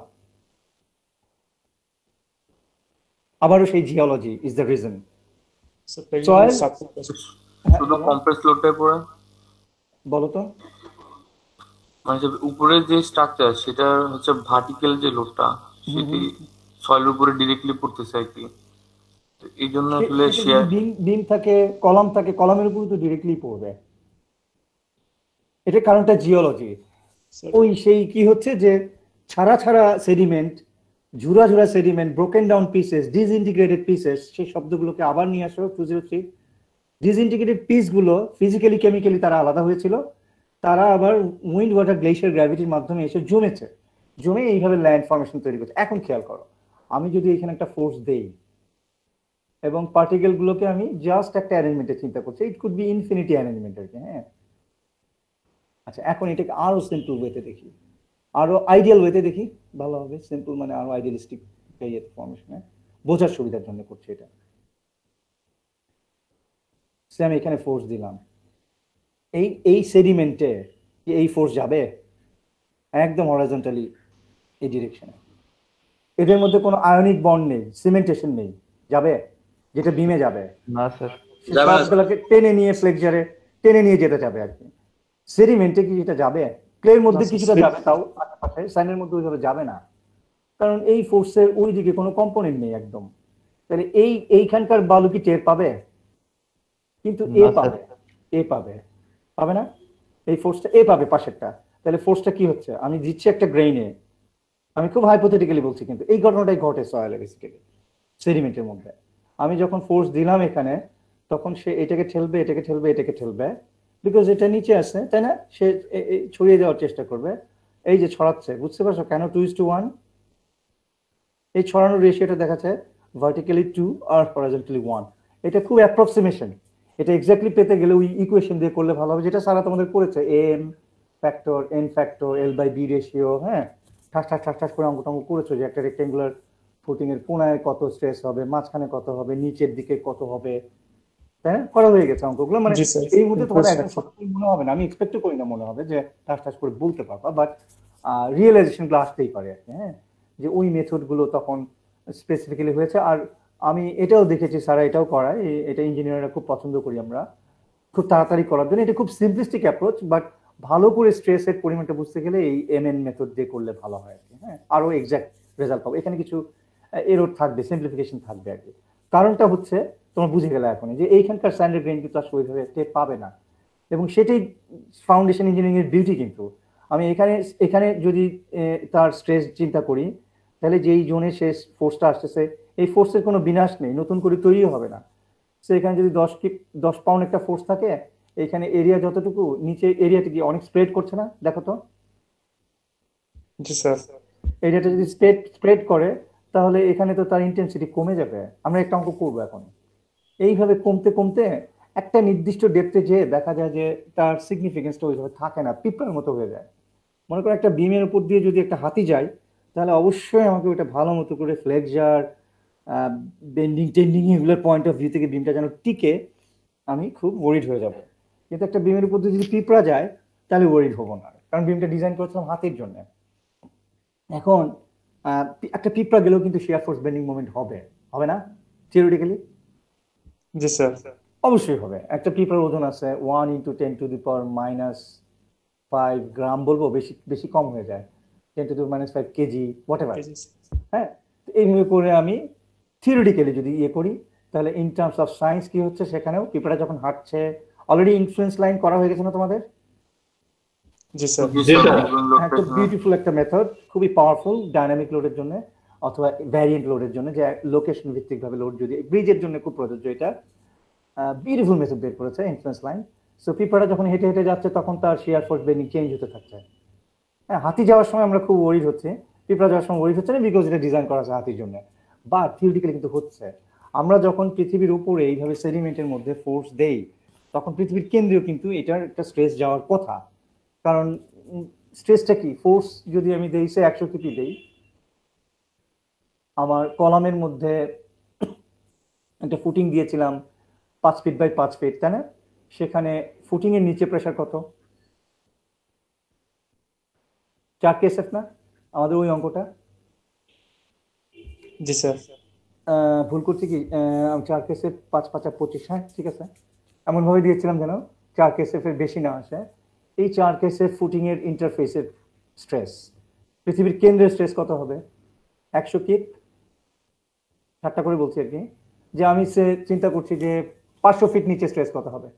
[SPEAKER 1] আবারও সেই geology is the reason. Soil?
[SPEAKER 3] শুধু কম্প্রেস লোডটাই পড়ে,
[SPEAKER 1] বলো তো।
[SPEAKER 3] মানে যে উপরের যে স্ট্রাকচার সেটা হচ্ছে ভার্টিক্যাল যে লোডটা সেটি সয়েলের উপরে ডিরেক্টলি পড়তেছে আর কি। তো এই জন্য আসলে শেয়ার
[SPEAKER 1] বিম থাকে, কলাম থাকে, কলামের উপর তো ডিরেক্টলি পড়বে। এটা কারণটা জিওলজি। ওই সেই কি হচ্ছে যে ছাড়া ছাড়া সেডিমেন্ট, ঝুরা ঝুরা sediment, broken down pieces, disintegrated pieces, সেই শব্দগুলোকে আবার নিয়ে আসো 203। ডিসইন্টিগ্রেটেড পিসগুলো ফিজিক্যালি কেমিক্যালি তারা আলাদা হয়েছিল, তারা আবার উইন্ড ওয়াটার গ্লেশিয়ার গ্র্যাভিটির মাধ্যমে এসে জমেছে, জমে এইভাবে ল্যান্ড ফর্মেশন তৈরি করছে। এখন খেয়াল করো, আমি যদি এখানে একটা ফোর্স দেই এবং পার্টিকেল গুলোকে আমি জাস্ট একটা অ্যারেঞ্জমেন্টে চিন্তা করছি, it could be infinity arrangement আর কি, হ্যাঁ। আচ্ছা, এখন এটাকে আরো সিম্পল ওয়েতে দেখি, আরো আইডিয়াল ওয়েতে দেখি, ভালো হবে। সিম্পল মানে আরো আইডিয়ালিস্টিক ফর্মেশনে বোঝার সুবিধার জন্য করছি এটা। আমি এখানে ফোর্স দিলাম, এই সেডিমেন্টে এই ফোর্স যাবে একদম হরাইজন্টালি এই ডিরেকশনে। এদের মধ্যে কোনো আয়নিক বন্ড নেই, সিমেন্টেশন নেই, যাবে? যেটা বিমে যাবে
[SPEAKER 5] না স্যার।
[SPEAKER 1] সবগুলোকে টেনে নিয়ে ফ্লেক্সারে টেনে নিয়ে যেতে যাবে আর কি। সেডিমেন্টে কি এটা যাবে? ক্লের মধ্যে কিছুটা যাবে, তাও আশেপাশে, সাইনের মধ্যে ওইভাবে যাবে না, কারণ এই ফোর্সের ওই দিকে কোনো কম্পোনেন্ট নেই একদম। তাহলে এইখানকার বালু কি টের পাবে? কিন্তু এ পাবে, এ পাবে, পাবে না? এই ফোর্সটা এ পাবে পাশেরটা। তাহলে ফোর্সটা কি হচ্ছে? আমি দিচ্ছি একটা গ্রেইনে, আমি খুব হাইপোথেটিক্যালি বলছি, কিন্তু এই ঘটনাটাই ঘটে সয়েলে বেসিক্যালি সেডিমেন্টের মধ্যে। আমি যখন ফোর্স দিলাম এখানে, তখন সে এটাকে ঠেলবে, এটাকে ঠেলবে, এটাকে ঠেলবে, বিকজ এটা নিচে আছে, তাই না? সে ছড়িয়ে দেওয়ার চেষ্টা করবে। এই যে ছড়াচ্ছে, বুঝতে পারছো কেন 2:1? এই ছড়ানোর রেশিওটা দেখাচ্ছে ভার্টিক্যালি 2 আর হরাইজন্টালি 1। এটা খুব অ্যাপ্রক্সিমেশন, এটা এক্স্যাক্টলি পেতে গেলে ওই ইকুয়েশন দিয়ে করলে ভালো হবে, যেটা সারা তোমাদের পড়েছে, M factor, N factor, L by B ratio, হ্যাঁ, ঠাস ঠাস ঠাস ঠাস করে অঙ্ক টঙ্ক করেছো যে একটা রেক্টেঙ্গুলার ফুটিং এর কোনায় কত স্ট্রেস হবে, মাঝখানে কত হবে, নিচের দিকে কত হবে, তাই না? করা হয়ে গেছে অঙ্কগুলো। মানে
[SPEAKER 2] জি স্যার,
[SPEAKER 1] এই মুহূর্তে তোমাদের একদম
[SPEAKER 2] ইনফ্রাস্ট্রাকচার।
[SPEAKER 1] সত্যি মনে হবে না, আমি এক্সপেক্টও করি না মনে হবে যে ঠাস ঠাস করে বলতে পারবা, বাট রিয়েলাইজেশন গুলো আসতেই পারে আর কি, হ্যাঁ, যে ওই মেথড গুলো তখন স্পেসিফিক্যালি হয়েছে। আর আমি এটাও দেখেছি, সারা এটাও করায়, এটা ইঞ্জিনিয়াররা খুব পছন্দ করি আমরা, খুব তাড়াতাড়ি করার জন্য। এটা খুব সিম্পলিস্টিক অ্যাপ্রোচ, বাট ভালো করে স্ট্রেসের পরিমাণটা বুঝতে গেলে এই এমএন মেথড দিয়ে করলে ভালো হয় আর কি, হ্যাঁ, আরো এক্সাক্ট রেজাল্ট পাবো। এখানে কিছু এরর থাকবে, সিম্পলিফিকেশন থাকবে আর কি। কারণটা হচ্ছে তোমরা বুঝে গেলে এখন যে এইখানকার স্ট্যান্ডার্ড গ্রেন কিন্তু আসলে ওইভাবে টেপ পাবে না, এবং সেটাই ফাউন্ডেশন ইঞ্জিনিয়ারিং এর বিউটি। কিন্তু আমি এখানে এখানে যদি তার স্ট্রেস চিন্তা করি, তাহলে যেই জোনে শেষ ফোর্সটা আসতেছে, এই ফোর্সের কোনো বিনাশ নেই, নতুন করে তৈরি হবে না। সো এখানে যদি 10 পাউন্ড একটা ফোর্স থাকে, এখানে এরিয়া যতটুকু, নিচে এরিয়াটা কি অনেক স্প্রেড করছে না? দেখো তো,
[SPEAKER 2] জি স্যার,
[SPEAKER 1] এরিয়াটা যদি স্প্রেড করে, তাহলে এখানে তো তার ইন্টেন্সিটি কমে যাবে। আমরা একটা অঙ্ক করবো এখন, এইভাবে কমতে কমতে একটা নির্দিষ্ট ডেপথে যেয়ে দেখা যায় যে তার সিগনিফিকেন্সটা ওইভাবে থাকে না, পিঁপড়ার মতো হয়ে যায়। মনে করো একটা বিমের উপর দিয়ে যদি একটা হাতি যায়, তাহলে অবশ্যই আমাকে ওইটা ভালো মতো করে ফ্লেক্সার, বেন্ডিং টেন্ডিং এগুলোর পয়েন্ট অফ ভিউ থেকে বিমটা যেন টিকে, আমি খুব ওয়ারিড হয়ে যাব। কিন্তু একটা বিমের উপর দিয়ে যদি পিঁপড়া যায়, তাহলে ওয়ারিড হবো না, কারণ বিমটা ডিজাইন করেছিলাম হাতির জন্য। এখন একটা পিঁপড়া গেলেও কিন্তু শিয়ার ফোর্স বেন্ডিং মোমেন্ট হবে, হবে না থিওরিটিক্যালি?
[SPEAKER 2] জি স্যার,
[SPEAKER 1] অবশ্যই হবে। একটা পিঁপড়ার ওজন আছে 1 × 10⁻⁵ গ্রাম, বলবো বেশি বেশি কম হয়ে যায়, 10⁻⁵ কেজি, হোয়াট এভার। হ্যাঁ, তো এইভাবে করে আমি থিওরিটিক্যালি যদি ইয়ে করি, তাহলে ইন টার্মস অফ সায়েন্স কি হচ্ছে, সেখানেও পিঁপড়া যখন হাঁটছে, অলরেডি ইনফ্লুয়েন্স লাইন করা হয়ে গেছে না তোমাদের?
[SPEAKER 2] জি স্যার,
[SPEAKER 3] জি স্যার,
[SPEAKER 1] একটা বিউটিফুল একটা মেথড, খুবই পাওয়ারফুল ডাইনামিক লোডের জন্য অথবা ভ্যারিয়েন্ট লোডের জন্য, যে লোকেশন ভিত্তিক ভাবে লোড, যদি ব্রিজের জন্য খুব প্রযোজ্য। এটা বিউটিফুল মেথড বের করেছে ইনফ্লুয়েন্স লাইন। সো পিঁপড়া যখন হেঁটে হেঁটে যাচ্ছে, তখন তার শিয়ার ফোর্স বেন্ডিং চেঞ্জ হতে থাকছে। হ্যাঁ, হাতি যাওয়ার সময় আমরা খুব ওয়ারিড হচ্ছে, পিঁপড়া যাওয়ার সময় ওয়ারিড হচ্ছে না, বিকজ এটা ডিজাইন করা আছে হাতির জন্য। বা থিওরিটিক্যালি কিন্তু হচ্ছে। আমরা যখন পৃথিবীর উপরে এইভাবে সেডিমেন্টের মধ্যে ফোর্স দেই, তখন পৃথিবীর কেন্দ্রেও কিন্তু এটার একটা স্ট্রেস যাওয়ার কথা। কারণ স্ট্রেসটা কি, ফোর্স যদি আমি দেই, সে 100 কিপি দেই, আমার কলামের মধ্যে একটা ফুটিং দিয়েছিলাম 5 ফিট বাই 5 ফিট, তাই না? সেখানে ফুটিং এর নিচে প্রেশার কত? 4 কেএসএফ না আমাদের ওই অঙ্কটা?
[SPEAKER 2] জি স্যার,
[SPEAKER 1] ভুল করছি কি? 4 কেএসএফ 5 × 5 = 25, হ্যাঁ ঠিক আছে, এমন ভাবে দিয়েছিলাম যেন 4 কেএসএফ এর বেশি না আসে। এই 4 কেএসএফ ফুটিং এর ইন্টারফেসের স্ট্রেস, পৃথিবীর কেন্দ্রের স্ট্রেস কত হবে? 100 কিপ, ঠাট্টা করে বলছি আর কি, যে আমি চিন্তা করছি যে 500 ফিট নিচে স্ট্রেস কত হবে।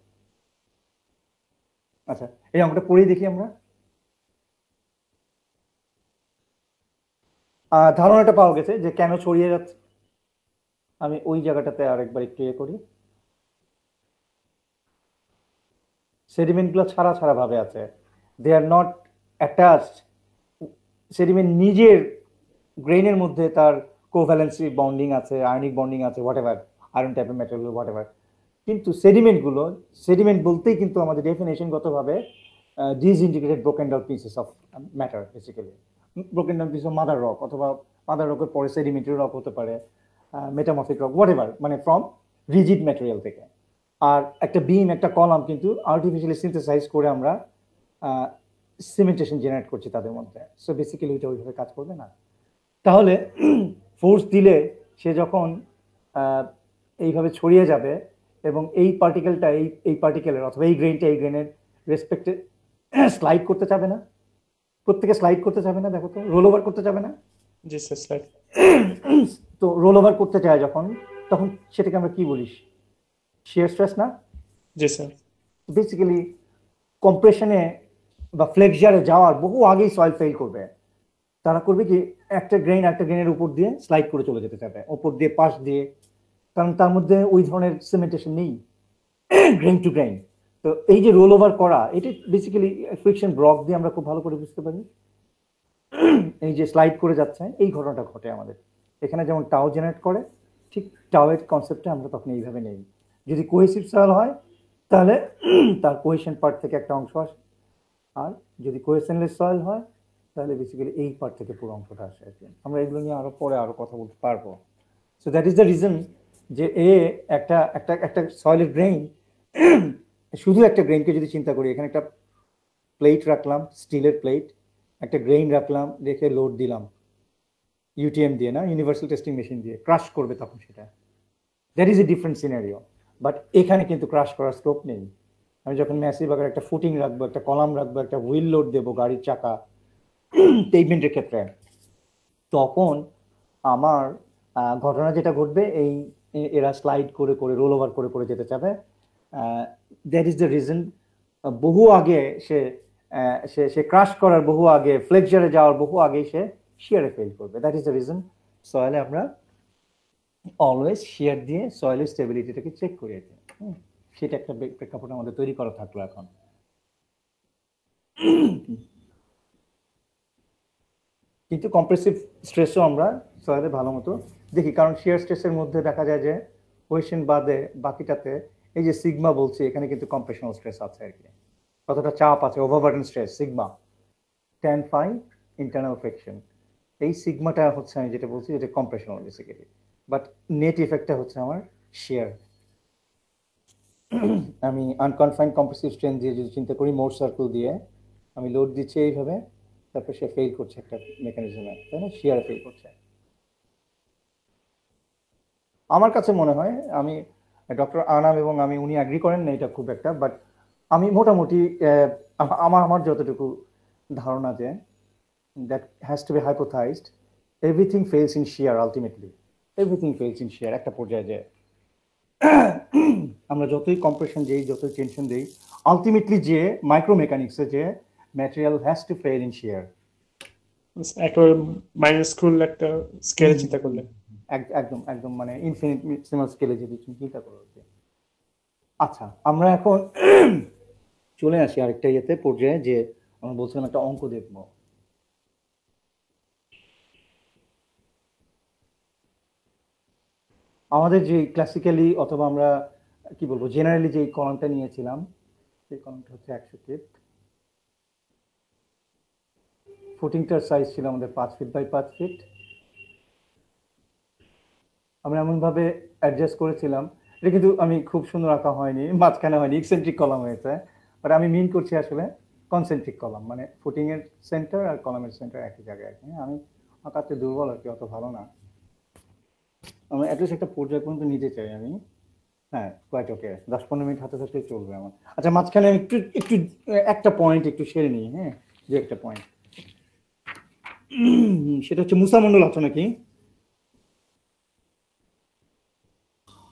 [SPEAKER 1] আচ্ছা, এই অঙ্কটা পড়েই দেখি আমরা। ধারণাটা পাওয়া গেছে যে কেন ছড়িয়ে যাচ্ছে। আমি ওই জায়গাটাতে আরেকবার একটু ইয়ে করি। সেডিমেন্ট গুলো ছাড়া ছাড়া ভাবে আছে, they are not attached. Sediment নিজের গ্রেইনের মধ্যে তার কোভ্যালেন্সি বন্ডিং আছে, আয়নিক বন্ডিং আছে, হোয়াট এভার, আয়রন টাইপের ম্যাটেরিয়াল হোয়াট এভার। কিন্তু সেডিমেন্ট বলতেই কিন্তু আমাদের ডেফিনেশনগতভাবে disintegrated broken down pieces of matter, basically broken down piece of mother rock, অথবা মাদার রকের পরে সেডিমেন্টারি রক হতে পারে, মেটামরফিক রক, হোয়াট এভার, মানে ফ্রম রিজিড ম্যাটেরিয়াল থেকে। আর একটা বিম, একটা কলাম কিন্তু আর্টিফিশিয়ালি সিনথেসাইজ করে আমরা সিমেন্টেশন জেনারেট করছি তাদের মধ্যে। সো বেসিক্যালি ওইটা ওইভাবে কাজ করবে না। তাহলে ফোর্স দিলে সে যখন এইভাবে ছড়িয়ে যাবে, এবং এই পার্টিকেলটা এই পার্টিকেলের অথবা এই গ্রেনের রেসপেক্টে স্লাইড করতে চাবে না, প্রত্যেকে স্লাইড করতে চাবে না, দেখো তো, রোল ওভার করতে চাবে না।
[SPEAKER 2] জি স্যার, স্লাইড।
[SPEAKER 1] তো রোল ওভার করতে চায় যখন, তখন সেটাকে আমরা কি বলি? শিয়ার স্ট্রেস না?
[SPEAKER 2] জি স্যার,
[SPEAKER 1] বেসিক্যালি কম্প্রেশনে বা ফ্লেক্সারে যাওয়ার বহু আগেই সয়েল ফেল করবে। তারা করবে কি, একটা গ্রেনের উপর দিয়ে স্লাইড করে চলে যেতে চাবে, উপর দিয়ে, পাশ দিয়ে, কারণ তার মধ্যে ওই ধরনের সিমেন্টেশন নেই গ্রেন টু গ্রেন। তো এই যে রোল ওভার করা, এটা বেসিক্যালি ফ্রিকশন ব্লক দিয়ে আমরা খুব ভালো করে বুঝতে পারি। এই যে স্লাইড করে যাচ্ছে, এই ঘটনাটা ঘটে আমাদের এখানে, যেমন টাও জেনারেট করে, ঠিক টাওয়ের কনসেপ্টে আমরা তখন এইভাবে নেই। যদি কোহেসিভ সয়েল হয়, তাহলে তার কোহেশন পার্ট থেকে একটা অংশ আসে, আর যদি কোহেশনলেস সয়েল হয়, তাহলে বেসিক্যালি এই পার্ট থেকে পুরো অংশটা আসে আর কি। আমরা এগুলো নিয়ে আরো পরে আরো কথা বলতে পারবো। So that is the reason যে একটা একটা একটা সয়েলের গ্রেইন, শুধু একটা গ্রেইনকে যদি চিন্তা করি, এখানে একটা প্লেট রাখলাম, স্টিলের প্লেট, একটা গ্রেইন রাখলাম, রেখে লোড দিলাম ইউটিএম দিয়ে, না ইউনিভার্সাল টেস্টিং মেশিন দিয়ে, ক্রাশ করবে তখন সেটা। That is a different scenario. But এখানে কিন্তু ক্রাশ করার স্কোপ নেই। আমি যখন ম্যাসিভ আকারে একটা ফুটিং রাখবো, একটা কলাম রাখবো, একটা হুইল লোড দেবো গাড়ির চাকা পেভমেন্টের ক্ষেত্রে, তখন আমার ঘটনা যেটা ঘটবে, এরা স্লাইড করে করে রোল ওভার করে করে যেতে চাবে। দ্যাট ইজ দ্য রিজন বহু আগে সে সে ক্রাশ করার বহু আগে, ফ্লেকচারে যাওয়ার বহু আগে সে শিয়ারে ফেল করবে। দ্যাট ইজ দ্য রিজন সয়েলে আমরা অলওয়েজ শিয়ার দিয়ে সয়েলের স্টেবিলিটিটাকে চেক করিয়ে দিই। সেটা একটা প্রেক্ষাপট আমাদের তৈরি করা থাকলো এখন। কিন্তু কম্প্রেসিভ স্ট্রেসও আমরা সয়েলে ভালো মতো দেখি, কারণ শিয়ার স্ট্রেসের মধ্যে দেখা যায় যে কোয়েশ্চেন বাদে বাকিটাতে এই যে সিগমা বলছি, এখানে কিন্তু কম্প্রেশনাল স্ট্রেস আছে আর কি, কতটা চাপ আছে, overburden stress sigma, tan phi internal friction. এই সিগমাটা হচ্ছে আমি যেটা বলছি এটা কম্প্রেশনাল বেসিক্যালি, বাট নেট ইফেক্টটা হচ্ছে আমার শিয়ার। আমি আনকনফাইন্ড কম্প্রেসিভ স্ট্রেন দিয়ে যদি চিন্তা করি, মোর সার্কেল দিয়ে আমি লোড দিচ্ছি এইভাবে, তারপর সে ফেল করছে একটা মেকানিজমে, তাই না, শিয়ারে ফেল করছে। আমার কাছে মনে হয়, আমি ডক্টর আনাম এবং আমি, উনি অ্যাগ্রি করেন না এটা খুব একটা, বাট আমি মোটামুটি আমার যতটুকু ধারণা যে that has to be hypothesized, everything falls in shear ultimately, everything falls in shear. একটা পর্যায়ে যে আমরা যতই কম্প্রেশন দিই, যতই টেনশন দিই, আলটিমেটলি যে মাইক্রো মেকানিক্সে যে material has to fail in shear.
[SPEAKER 2] একটা মাইনাসকুল একটা স্কেলে চিন্তা করলে
[SPEAKER 1] একদম একদম মানে ইনফিনিটেসিমাল স্কেলে যদি চিন্তা করো। আচ্ছা, আমরা এখন চলে আসি আরেকটা ইয়েতে পর্যায়ে, যে আমরা বলছিলাম একটা অঙ্ক দেখবো। আমাদের যে ক্লাসিক্যালি অথবা আমরা কি বলবো জেনারেলি যে কলামটা নিয়েছিলাম, সেই কলামটা হচ্ছে 100 ফিট। ফুটিংটার সাইজ ছিল আমাদের 5 ফিট বাই 5 ফিট। আমরা এমনভাবে অ্যাডজাস্ট করেছিলাম, এটা কিন্তু আমি খুব সুন্দর আঁকা হয়নি, মাঝখানে হয়নি, এক্সেন্ট্রিক কলাম হয়েছে, বাট আমি মিন করছি আসলে কনসেন্ট্রিক কলাম, মানে ফুটিংয়ের সেন্টার আর কলামের সেন্টার একই জায়গায় আর কি। আমি আঁকাতে দুর্বল আর কি, অত ভালো না। আমি অ্যাটলিস্ট একটা পর্যায় পর্যন্ত নিতে চাই আমি। হ্যাঁ, কোয়াইট ওকে, 10-15 মিনিট হাতে থাকলে চলবে আমার। আচ্ছা, মাঝখানে আমি একটু একটু একটা পয়েন্ট একটু সেরে নিই। হ্যাঁ, যে একটা পয়েন্ট, সেটা হচ্ছে মুসা মন্ডল আছে নাকি?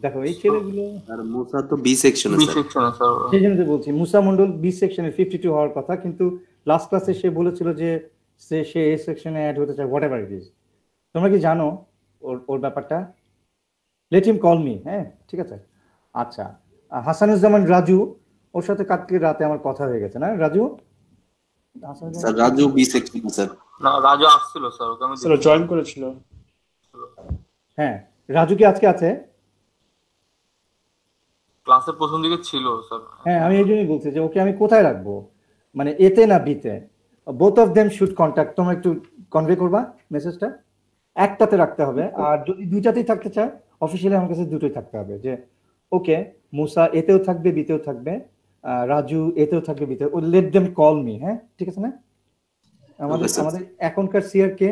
[SPEAKER 1] দেখো এই ছেলেগুলো,
[SPEAKER 7] আর মুসা তো বি সেকশনে
[SPEAKER 3] বি
[SPEAKER 7] স্যার।
[SPEAKER 3] সেকশনে স্যার।
[SPEAKER 1] সেই জন্য তো বলছি মুসা মন্ডল বি সেকশনে 52 হওয়ার কথা, কিন্তু লাস্ট ক্লাসে সে বলেছিল যে সে এ সেকশনে অ্যাড হতে চায়, হোয়াট এভার ইট ইজ। তোমরা কি জানো ওর ব্যাপারটা? Let him call me. হ্যাঁ, ঠিক আছে। আচ্ছা, হাসানুজ্জামান রাজু, ওর সাথে কালকে রাতে আমার কথা হয়ে গেছে না রাজু?
[SPEAKER 7] স্যার রাজু বি সেকশনে স্যার।
[SPEAKER 3] না, রাজু আসছিল স্যার, ওকে আমি
[SPEAKER 2] স্যার জয়েন করেছিল।
[SPEAKER 1] হ্যাঁ, রাজু কি আজকে আছে?
[SPEAKER 3] ক্লাসের প্রথম দিকে ছিল স্যার।
[SPEAKER 1] হ্যাঁ, আমি এই জন্যই বলছি যে ওকে আমি কোথায় রাখবো, মানে এতে না বিতে, both of them should contact. তোমরা একটু কনভে করবা মেসেজটা, একটাতে রাখতে হবে। আর যদি দুইটাতেই থাকতে চায়, অফিসিয়ালি আমার কাছে দুটোই থাকতে হবে, যে ওকে মুসা এতেও থাকবে বিতেও থাকবে, রাজু এতেও থাকবে বিতেও, লেট দেম কল মি। হ্যাঁ, ঠিক আছে না? আমাদের আমাদের এখনকার সিআর কে?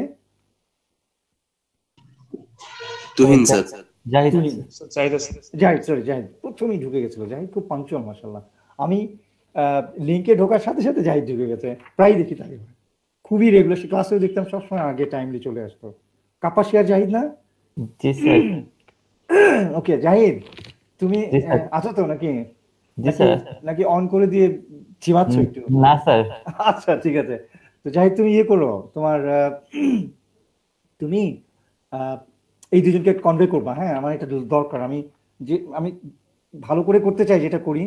[SPEAKER 5] তুহিন স্যার। জাহিদ
[SPEAKER 1] জাহিদ, সরি জাহিদ প্রথমেই ঢুকে গেছিল। জাহিদ খুব পাঞ্চুয়াল মাশাআল্লাহ। আমি লিঙ্কে ঢোকার সাথে সাথে জাহিদ ঢুকে গেছে, প্রায় দেখি তাকে, খুবই রেগুলার। ক্লাসেও দেখতাম সবসময় আগে টাইমলি চলে আসতো। কাপাসিয়ার জাহিদ না?
[SPEAKER 5] জি স্যার।
[SPEAKER 1] ওকে জাহিদ, তুমি
[SPEAKER 5] জি স্যার।
[SPEAKER 1] আছো তো নাকি?
[SPEAKER 5] জি স্যার।
[SPEAKER 1] নাকি অন করে দিয়ে চিবাচ্ছ একটু?
[SPEAKER 5] না স্যার।
[SPEAKER 1] আচ্ছা ঠিক আছে। তো জাহিদ তুমি ইয়ে করো, তোমার তুমি এই দুজনকে কনভে করবা। হ্যাঁ, আমার এটা দরকার। আমি ভালো করে করতে চাই যেটা করি,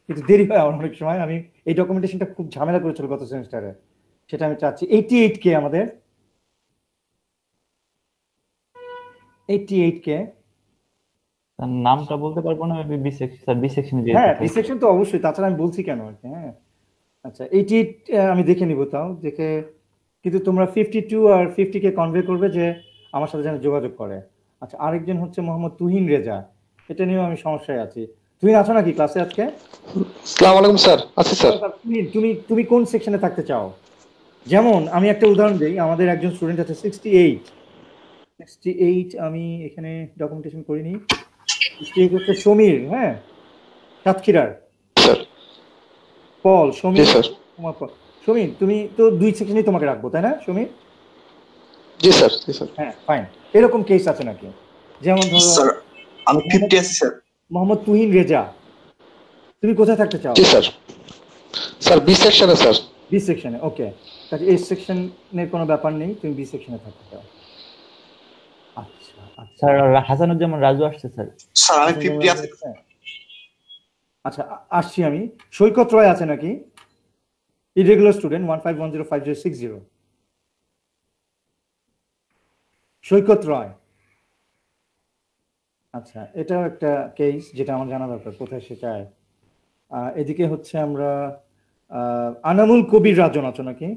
[SPEAKER 1] কিন্তু দেরি হয় আমার অনেক সময়। আমি এই ডকুমেন্টেশনটা খুব ঝামেলা করেছিল গত সেমিস্টারে, সেটা আমি চাচ্ছি। 88 কে আমাদের, 88 কে
[SPEAKER 5] নামটা বলতে পারবো না, বি সেকশন স্যার, বি সেকশনে যে।
[SPEAKER 1] হ্যাঁ, বি সেকশন তো অবশ্যই, তাছাড়া আমি বলছি কেন আর কি। হ্যাঁ আচ্ছা, 88 আমি দেখে নিব, তাও দেখে কিন্তু তোমরা 52 আর 50 কে কনভে করবে যে আমার সাথে যেন যোগাযোগ করে। আচ্ছা, আরেকজন হচ্ছে মোহাম্মদ তুহিন রেজা, এটা নিয়েও আমি সমস্যায় আছি। তুহিন আছো নাকি ক্লাসে আজকে?
[SPEAKER 8] আসসালামু আলাইকুম স্যার। আছি স্যার।
[SPEAKER 1] তুমি তুমি কোন সেকশনে থাকতে চাও? যেমন আমি একটা উদাহরণ দিই, আমাদের একজন স্টুডেন্ট আছে 68, আমি এখানে ডকুমেন্টেশন করিনি। 68 হচ্ছে সমীর, হ্যাঁ, সাতক্ষীরার।
[SPEAKER 8] স্যার
[SPEAKER 1] পল,
[SPEAKER 8] জি
[SPEAKER 1] সমীর,
[SPEAKER 8] স্যার।
[SPEAKER 1] সমীর তুমি তো 2 সেকশনেই তোমাকে রাখবো, তাই না সমীর?
[SPEAKER 8] জি স্যার। জি স্যার।
[SPEAKER 1] হ্যাঁ, ফাইন। এরকম কেস আছে নাকি? যেমন ধরো
[SPEAKER 7] স্যার আমি 50 আছি স্যার।
[SPEAKER 1] মোহাম্মদ তুহিন রেজা, তুমি কোথায় থাকতে চাও?
[SPEAKER 8] জি স্যার। স্যার বি সেকশনে স্যার।
[SPEAKER 1] বি সেকশনে, ওকে। কাজে এ সেকশনের কোনো ব্যাপার নেই, তুমি বি সেকশনে থাকতে চাও। আচ্ছা আচ্ছা
[SPEAKER 5] স্যার হাসানুজ্জামান রাজু আসছে স্যার।
[SPEAKER 7] স্যার আমি 50 আছি।
[SPEAKER 1] আচ্ছা, আসছি আমি। সৈকত রয় আছে নাকি? Irregular student 1510560। সৈকত রয়। আচ্ছা, এটাও একটা কেস যেটা আমার জানা দরকার, কোথায় সে চায়। এদিকে হচ্ছে আমরা আনামুল কবির রাজন আছো নাকি?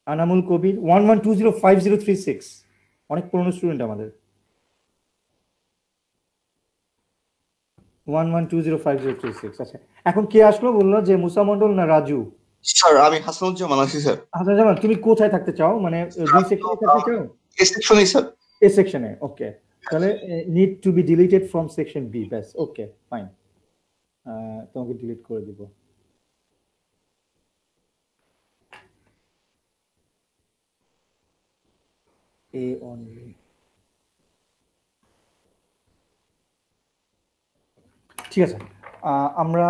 [SPEAKER 1] আনামুল কবির 1120536, অনেক পুরনো স্টুডেন্ট আমাদের। 1120536। আচ্ছা, এখন কে আসলো বললো যে মুসা মন্ডল না রাজু?
[SPEAKER 7] স্যার আমি হাসানুজ্জামান আছি স্যার।
[SPEAKER 1] আচ্ছা, জামান তুমি কোথায় থাকতে চাও, মানে দুই সেকশনে থাকতে চাও?
[SPEAKER 7] এ সেকশনে স্যার।
[SPEAKER 1] এ সেকশনে, ওকে। তাহলে need to be deleted from section B, ব্যাস, ওকে ফাইন। তোমাকে ডিলিট করে দিব। A only. ঠিক আছে, আমরা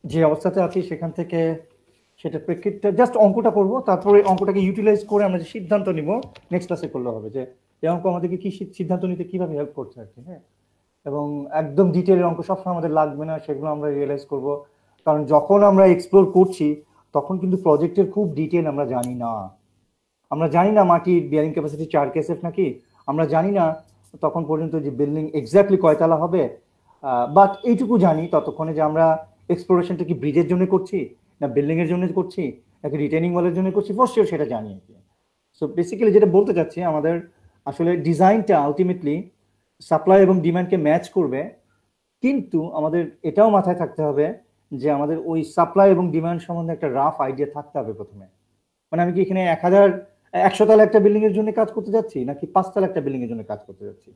[SPEAKER 1] যে অবস্থাতে আছি সেখান থেকে সেটা প্রেক্ষিতে জাস্ট অঙ্কটা করবো, তারপরে অঙ্কটাকে ইউটিলাইজ করে আমরা যে সিদ্ধান্ত নিব নেক্সট ক্লাসে করলে হবে যে এই অঙ্ক আমাদেরকে কি সিদ্ধান্ত নিতে কিভাবে হেল্প করছে আর কি। হ্যাঁ, এবং একদম ডিটেলের অঙ্ক সবসময় আমাদের লাগবে না, সেগুলো আমরা রিয়েলাইজ করব। কারণ যখন আমরা এক্সপ্লোর করছি তখন কিন্তু প্রজেক্টের খুব ডিটেল আমরা জানি না। আমরা জানি না মাটির বিয়ারিং ক্যাপাসিটি 4 কেএসএফ নাকি, আমরা জানি না তখন পর্যন্ত যে বিল্ডিং এক্স্যাক্টলি কয়তলা হবে। বাট এইটুকু জানি ততক্ষণে যে আমরা এক্সপ্লোরেশনটা কি ব্রিজের জন্য করছি, না বিল্ডিং এর জন্য করছি, নাকি রিটেনিং ওয়ালের জন্য করছি, ফর শিওর সেটা জানি আর কি। সো বেসিক্যালি যেটা বলতে চাচ্ছি, আমাদের আসলে ডিজাইনটা আলটিমেটলি সাপ্লাই এবং ডিমান্ডকে ম্যাচ করবে, কিন্তু আমাদের এটাও মাথায় থাকতে হবে যে আমাদের ওই সাপ্লাই এবং ডিমান্ড সম্বন্ধে একটা রাফ আইডিয়া থাকতে হবে প্রথমে। মানে আমি কি এখানে 100 তলা একটা বিল্ডিং এর জন্য কাজ করতে যাচ্ছি, নাকি 5 তলা একটা বিল্ডিং এর জন্য কাজ করতে যাচ্ছি?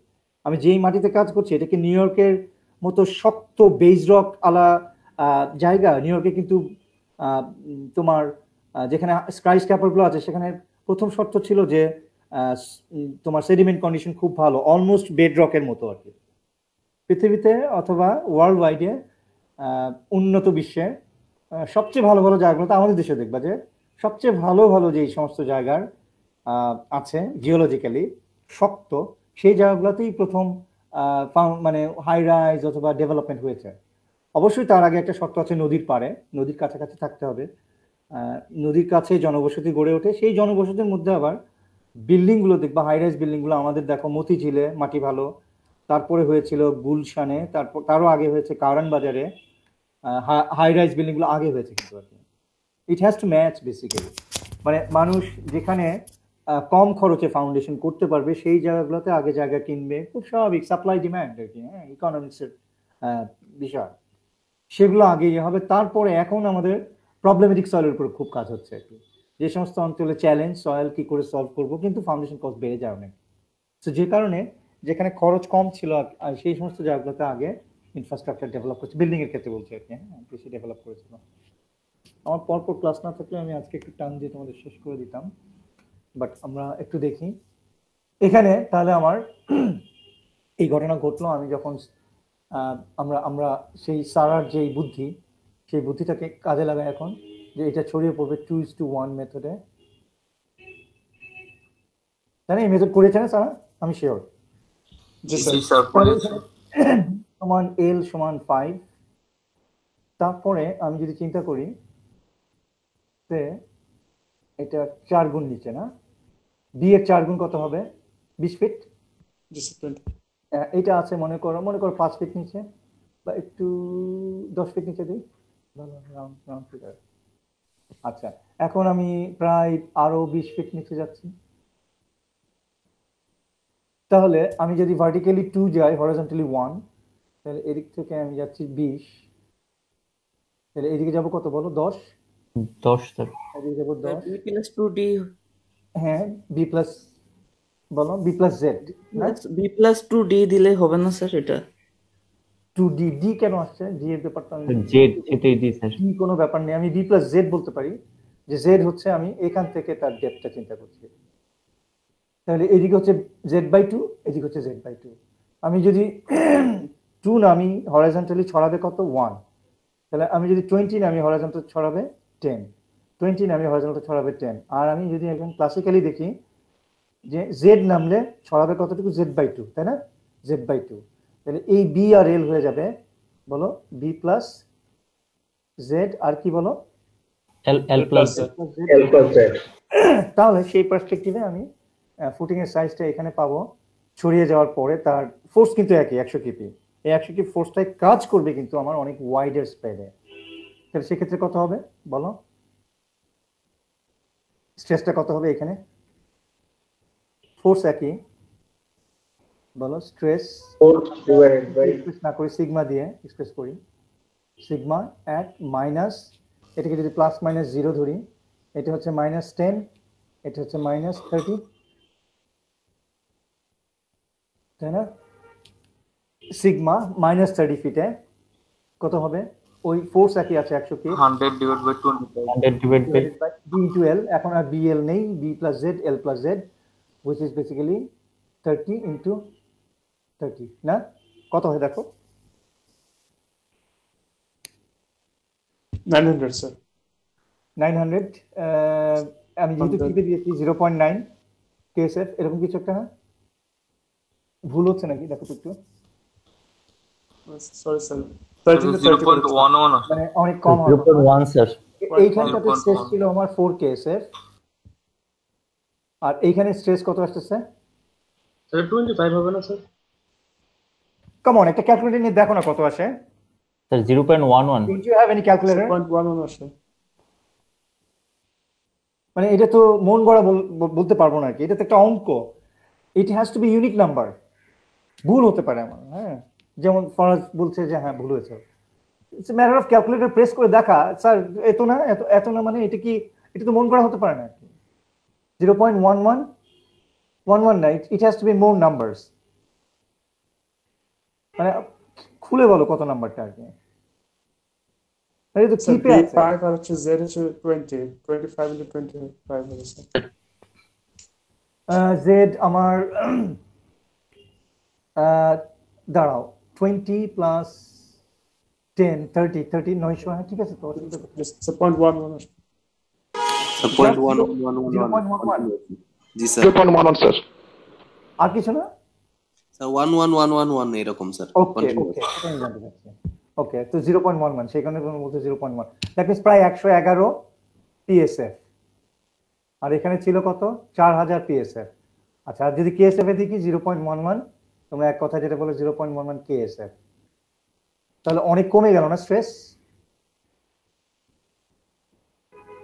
[SPEAKER 1] আমি যেই মাটিতে কাজ করছি এটা কি নিউ ইয়র্কের মতো শক্ত বেজ রক আলা জায়গা? নিউ ইয়র্কে কিন্তু তোমার যেখানে স্কাই স্ক্র্যাপারগুলো আছে সেখানে প্রথম শর্ত ছিল যে তোমার সেডিমেন্ট কন্ডিশন খুব ভালো, অলমোস্ট বেড রকের মতো আর কি। পৃথিবীতে অথবা ওয়ার্ল্ড ওয়াইডে উন্নত বিশ্বে সবচেয়ে ভালো ভালো জায়গাগুলোতে আমাদের দেশে দেখবা যে সবচেয়ে ভালো ভালো যে সমস্ত জায়গার আছে জিওলজিক্যালি শক্ত, সেই জায়গাগুলোতেই প্রথম মানে হাই রাইজ অথবা ডেভেলপমেন্ট হয়েছে। অবশ্যই তার আগে একটা শর্ত আছে, নদীর পাড়ে, নদীর কাছাকাছি থাকতে হবে। নদীর কাছে জনবসতি গড়ে ওঠে, সেই জনবসতির মধ্যে আবার বিল্ডিংগুলো দেখবা, হাই রাইজ বিল্ডিংগুলো আমাদের দেখো মতিঝিলে মাটি ভালো, তারপরে হয়েছিল গুলশানে, তারপর তারও আগে হয়েছে কারণ বাজারে। হাই রাইজ বিল্ডিংগুলো আগে হয়েছে কিন্তু আর কি। ইট হ্যাজ টু ম্যাচ বেসিক্যালি, মানে মানুষ যেখানে কম খরচে ফাউন্ডেশন করতে পারবে সেই জায়গাগুলোতে আগে জায়গা কিনবে, খুব স্বাভাবিক, সাপ্লাই ডিম্যান্ড আর কি, হ্যাঁ, ইকোনমিক্সের বিষয়, সেগুলো আগে হবে। তারপরে এখন আমাদের প্রবলেমেটিক সয়েলের উপর খুব কাজ হচ্ছে আর কি, যে সমস্ত অঞ্চলে চ্যালেঞ্জ সয়েল কি করে সলভ করব, কিন্তু ফাউন্ডেশন কস্ট বেড়ে যায় অনেক। তো যে কারণে যেখানে খরচ কম ছিল সেই সমস্ত জায়গাগুলোতে আগে ইনফ্রাস্ট্রাকচার ডেভেলপ করছে, বিল্ডিং এর ক্ষেত্রে বলছি আর কি, হ্যাঁ, বেশি ডেভেলপ করেছিল। আমার পরপর ক্লাস না থাকলে আমি আজকে একটু টান দিয়ে তোমাদের শেষ করে দিতাম, বাট আমরা একটু দেখি এখানে। তাহলে আমার এই ঘটনা ঘটলো আমি যখন আমরা সেই সারার যেই বুদ্ধি, সেই বুদ্ধিটাকে কাজে লাগাই এখন, যে এটা ছড়িয়ে পড়বে 2:1 মেথডে, তাই না? এই মেথড করেছে না সারা? আমি শিওর। সমান এল সমান 5। তারপরে আমি যদি চিন্তা করি এটা 4 গুণ নিচে, না বি এর 4 গুণ কত হবে? 20 ফিট। এটা আছে মনে করো 5 ফিট নিচে, বা একটু 10 ফিট নিচে দিই, ভালো রাউন্ড ফিগার, আচ্ছা, এখন আমি প্রায় আরো 20 ফিট নিচে যাচ্ছি। তাহলে আমি যদি ভার্টিক্যালি 2 যাই, হরিজন্টালি 1, তাহলে এদিক থেকে আমি যাচ্ছি 20, তাহলে এদিকে যাব কত বলো? 10,
[SPEAKER 5] 10 স্যার।
[SPEAKER 1] এদিকে যাব 10।
[SPEAKER 9] বি প্লাস 2D
[SPEAKER 1] হ্যাঁ, বি প্লাস, বলো B plus Z,
[SPEAKER 9] B plus 2D দিলে হবে না স্যার? এটা
[SPEAKER 1] 2D, ডি কেন আসছে? ডি এর ব্যাপারটা আমি
[SPEAKER 5] জেড এটাই দি স্যার।
[SPEAKER 1] ডি কোনো ব্যাপার নেই, আমি বি প্লাস জেড বলতে পারি, যে জেড হচ্ছে আমি এখান থেকে তার ডেপথটা চিন্তা করছি। তাহলে এদিকে হচ্ছে z/2, এদিকে হচ্ছে z/2। আমি যদি 2 নামি, হরাইজন্টালি ছড়াবে কত? 1। তাহলে আমি যদি 20 নামি, হরাইজন্টাল ছড়াবে 10, 20 নামি, হরাইজন্টাল ছড়াবে 10। আর আমি যদি এখন ক্লাসিক্যালি দেখি যে z নামলে ছড়াবে কতটুকু? z/2, তাই না? z/2। তাহলে এই বি আর এল হয়ে যাবে, বলো বি প্লাস জেড, আর কি বলো?
[SPEAKER 5] এল প্লাস জেড।
[SPEAKER 1] তাহলে সেই পার্সপেক্টিভে আমি ফুটিং এর সাইজটা এখানে পাবো। ছড়িয়ে যাওয়ার পরে তার ফোর্স কিন্তু একই, 100 কেপি। এই 100 কেপি ফোর্সটাই কাজ করবে কিন্তু আমার অনেক ওয়াইডার স্প্রেডে। তাহলে সেক্ষেত্রে কত হবে বলো? স্ট্রেসটা কত হবে এখানে? ফোর্স একই, বলো স্ট্রেস এক্সপ্রেস না করি, সিগমা দিয়ে এক্সপ্রেস করি। সিগমা অ্যাট মাইনাস, এটাকে যদি প্লাস মাইনাস 0 ধরি, এটা হচ্ছে -10, এটা হচ্ছে -30, তাই না? সিগমা -30 ফিটে কত হবে? ওই ফোর্স একই আছে, 100 K,
[SPEAKER 3] 100 divide by 25।
[SPEAKER 5] 100 divide by
[SPEAKER 1] b into l। এখন আর bl নেই, b plus z, l plus z, which is basically 30 into 30, না? কত হয় দেখো?
[SPEAKER 2] 900 স্যার।
[SPEAKER 1] 900, আমি যেহেতু টিপে দিয়েছি 0.9 KSF, এরকম কিছু একটা, না ভুল হচ্ছে নাকি দেখো তো একটু।
[SPEAKER 2] সরি স্যার, 13 to 30
[SPEAKER 3] 0.11 আছে।
[SPEAKER 1] মানে অনেক কম হবে।
[SPEAKER 5] 0.1 স্যার।
[SPEAKER 1] এইখানটাতে স্ট্রেস ছিল আমার 4 KSF, আর এইখানে স্ট্রেস কত আসতেছে?
[SPEAKER 6] স্যার 25 হবে না স্যার?
[SPEAKER 1] কাম অন, একটা ক্যালকুলেটর নিয়ে দেখো না কত আসে।
[SPEAKER 5] Sir 0.11।
[SPEAKER 1] Do you have any calculator?
[SPEAKER 2] 0.11 আসে।
[SPEAKER 1] মানে এটা তো মন গড়া বলতে পারবো না আর কি, এটা তো একটা অঙ্ক। It has to be unique number. ভুল হতে পারে আমার, হ্যাঁ, যেমন ফরাজ বলছে যে হ্যাঁ ভুল হয়েছে। It's a matter of calculator press করে দেখা, স্যার এত না, এত না, মানে এটা কি, এটা তো মন গড়া হতে পারে না। 0.11 না, ইট has to be more numbers. মানে খুলে বলো কত নাম্বারটা আর কি। এটা তো
[SPEAKER 2] স্যার
[SPEAKER 1] কিপে আছে।
[SPEAKER 2] 5 আর হচ্ছে z হচ্ছে 20, 25 into 25 হবে স্যার।
[SPEAKER 1] জেড আমার দাঁড়াও, 20 প্লাস 10, 30, 900, হ্যাঁ ঠিক আছে তো, অসুবিধা কোথায়?
[SPEAKER 2] স্যার 0.11 আসে।
[SPEAKER 1] 0.11
[SPEAKER 7] জি স্যার।
[SPEAKER 8] 0.11 স্যার।
[SPEAKER 1] আর কিছু না?
[SPEAKER 7] স্যার 1111 এরকম স্যার।
[SPEAKER 1] ওকে ওকে, এটা আমি জানতে চাচ্ছি। ওকে, তো 0.11, সেখানে কোনো বলতে 0.1, দ্যাট মিন্স প্রায় 111 PSF। আর এখানে ছিল কত? 4000 PSF। আচ্ছা, আর যদি KSF এ দেখি 0.11, তোমরা এক কথা যেটা বলে 0.11 KSF, তাহলে অনেক কমে গেল না স্ট্রেস?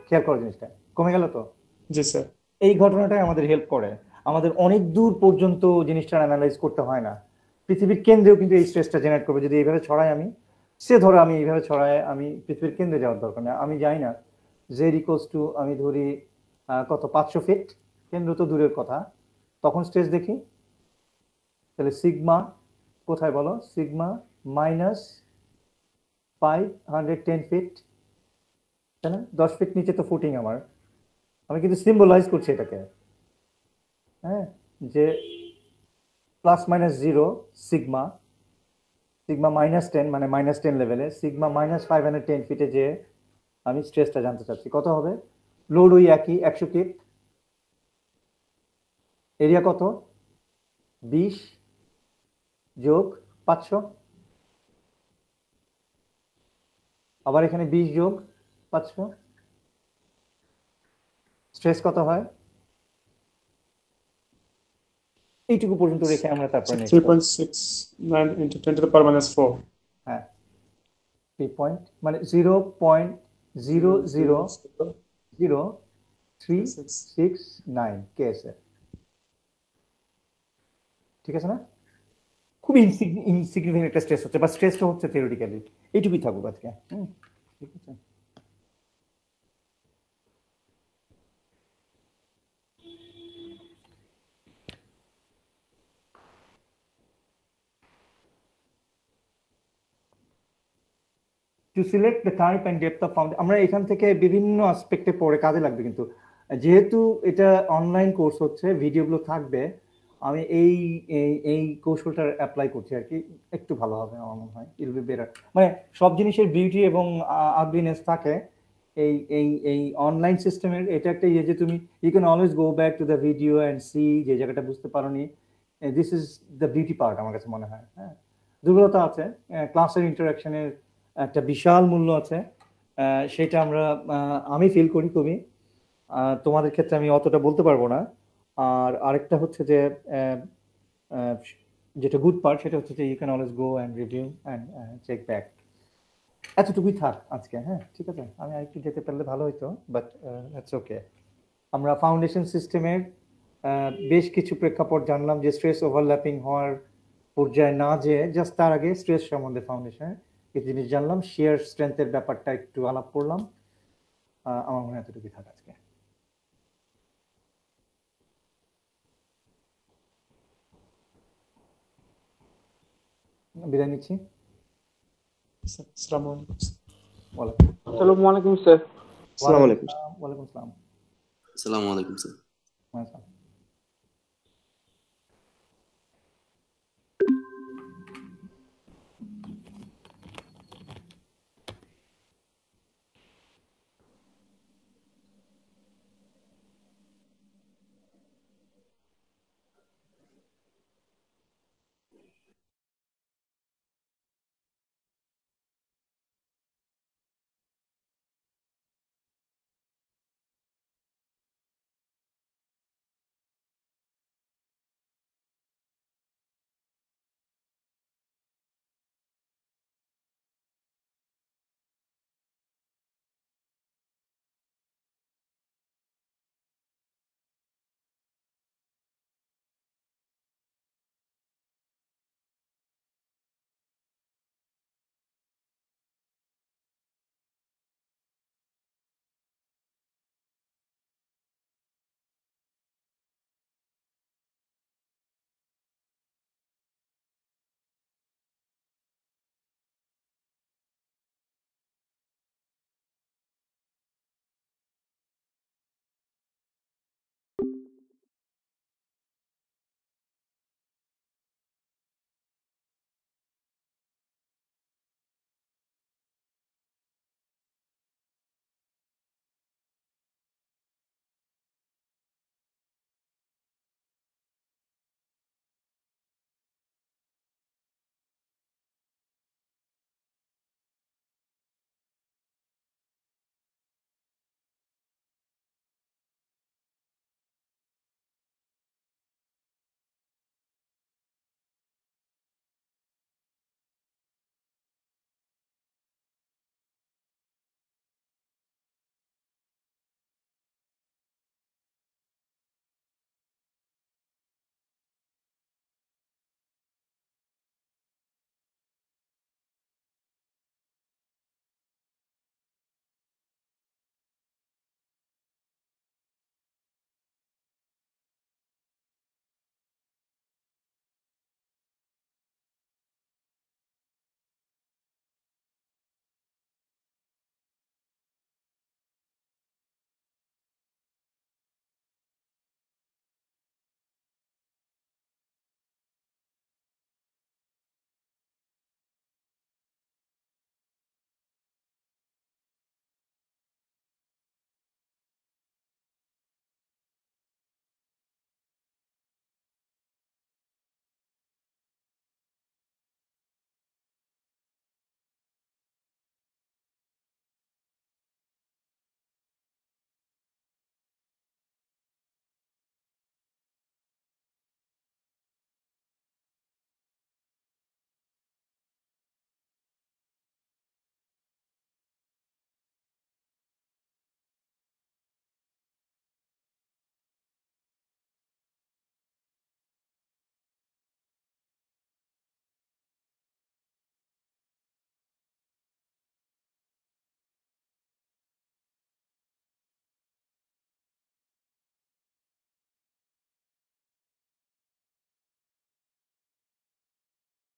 [SPEAKER 1] খেয়াল করো জিনিসটা, কমে গেল তো?
[SPEAKER 2] জি স্যার।
[SPEAKER 1] এই ঘটনাটাই আমাদের হেল্প করে, আমাদের অনেক দূর পর্যন্ত জিনিসটা অ্যানালাইজ করতে হয় না। পৃথিবীর কেন্দ্রেও কিন্তু এই স্ট্রেসটা জেনারেট করবে যদি এইভাবে ছড়াই আমি। সে ধরো আমি এইভাবে ছড়াই, আমি পৃথিবীর কেন্দ্রে যাওয়ার দরকার নেই, আমি যাই না, জেড ইকুয়ালস টু আমি ধরি কত 500 ফিট, কেন্দ্র তো দূরের কথা, তখন স্ট্রেস দেখি। তাহলে সিগমা কোথায় বলো? সিগমা -510 ফিট, তাই না? 10 ফিট নিচে তো ফুটিং আমার, আমি কিন্তু সিম্বলাইজ করছি এটাকে, হ্যাঁ, যে +-0 সিগমা, সিগমা -10 মানে -10 লেভেলে, সিগমা -510 ফিটে যে আমি স্ট্রেসটা জানতে চাচ্ছি কত হবে। লোড ওই একই, 100 কিপ, এরিয়া কত? 20 যোগ 500, আবার এখানে 20 যোগ 500, স্ট্রেস কত হয়? এইটুকু পর্যন্ত রেখে আমরা তারপরে
[SPEAKER 2] 3.69 into 10 to the power -4।
[SPEAKER 1] হ্যাঁ, 3 পয়েন্ট মানে 0.00 60369 ঠিক আছে না? খুব ইনসিগনিফিকেন্ট একটা স্ট্রেস হচ্ছে, বা স্ট্রেসটা হচ্ছে থিওরিটিক্যালি। এইটুকুই থাকুক আজকে। ঠিক আছে। To select the type and depth of foundation, আমরা এখান থেকে বিভিন্ন আসপেক্টে পড়ে কাজে লাগবে। কিন্তু যেহেতু এটা অনলাইন কোর্স হচ্ছে, ভিডিওগুলো থাকবে, আমি এই এই কৌশলটা অ্যাপ্লাই করছি আর কি, একটু ভালো হবে আমার মনে হয়। It will be better. মানে সব জিনিসের বিউটি এবং আগলিনেস থাকে এই এই এই অনলাইন সিস্টেমের। এটা একটা ইয়ে যে তুমি you can always go back to the video and see যে জায়গাটা বুঝতে পারোনি। This is the beauty part আমার কাছে মনে হয়। হ্যাঁ, দুর্বলতা আছে, ক্লাসের ইন্টারাকশনের একটা বিশাল মূল্য আছে, সেটা আমি ফিল করি খুবই। তোমাদের ক্ষেত্রে আমি অতটা বলতে পারবো না। আর আরেকটা হচ্ছে যে যেটা গুড পার্ট, সেটা হচ্ছে যে you can always go and review and check back. এতটুকুই থাক আজকে। হ্যাঁ, ঠিক আছে। আমি আরেকটু যেতে পারলে ভালো হতো, বাট ইটস ওকে। আমরা ফাউন্ডেশন সিস্টেমের বেশ কিছু প্রেক্ষাপট জানলাম, যে স্ট্রেস ওভারল্যাপিং হওয়ার পর্যায়ে না যেয়ে জাস্ট তার আগে স্ট্রেস সম্বন্ধে ফাউন্ডেশনের কিছু জিনিস জানলাম, শেয়ার স্ট্রেংথের ব্যাপারটা একটু আলাপ করলাম। আমার মনে হয় এতটুকুই থাক আজকে। বিদায় নিচ্ছি।
[SPEAKER 2] আসসালামু আলাইকুম।
[SPEAKER 6] আসসালামু আলাইকুম স্যার।
[SPEAKER 7] আসসালামু আলাইকুম।
[SPEAKER 1] ওয়ালাইকুম আসসালাম।
[SPEAKER 7] আসসালামু আলাইকুম স্যার।
[SPEAKER 1] আচ্ছা।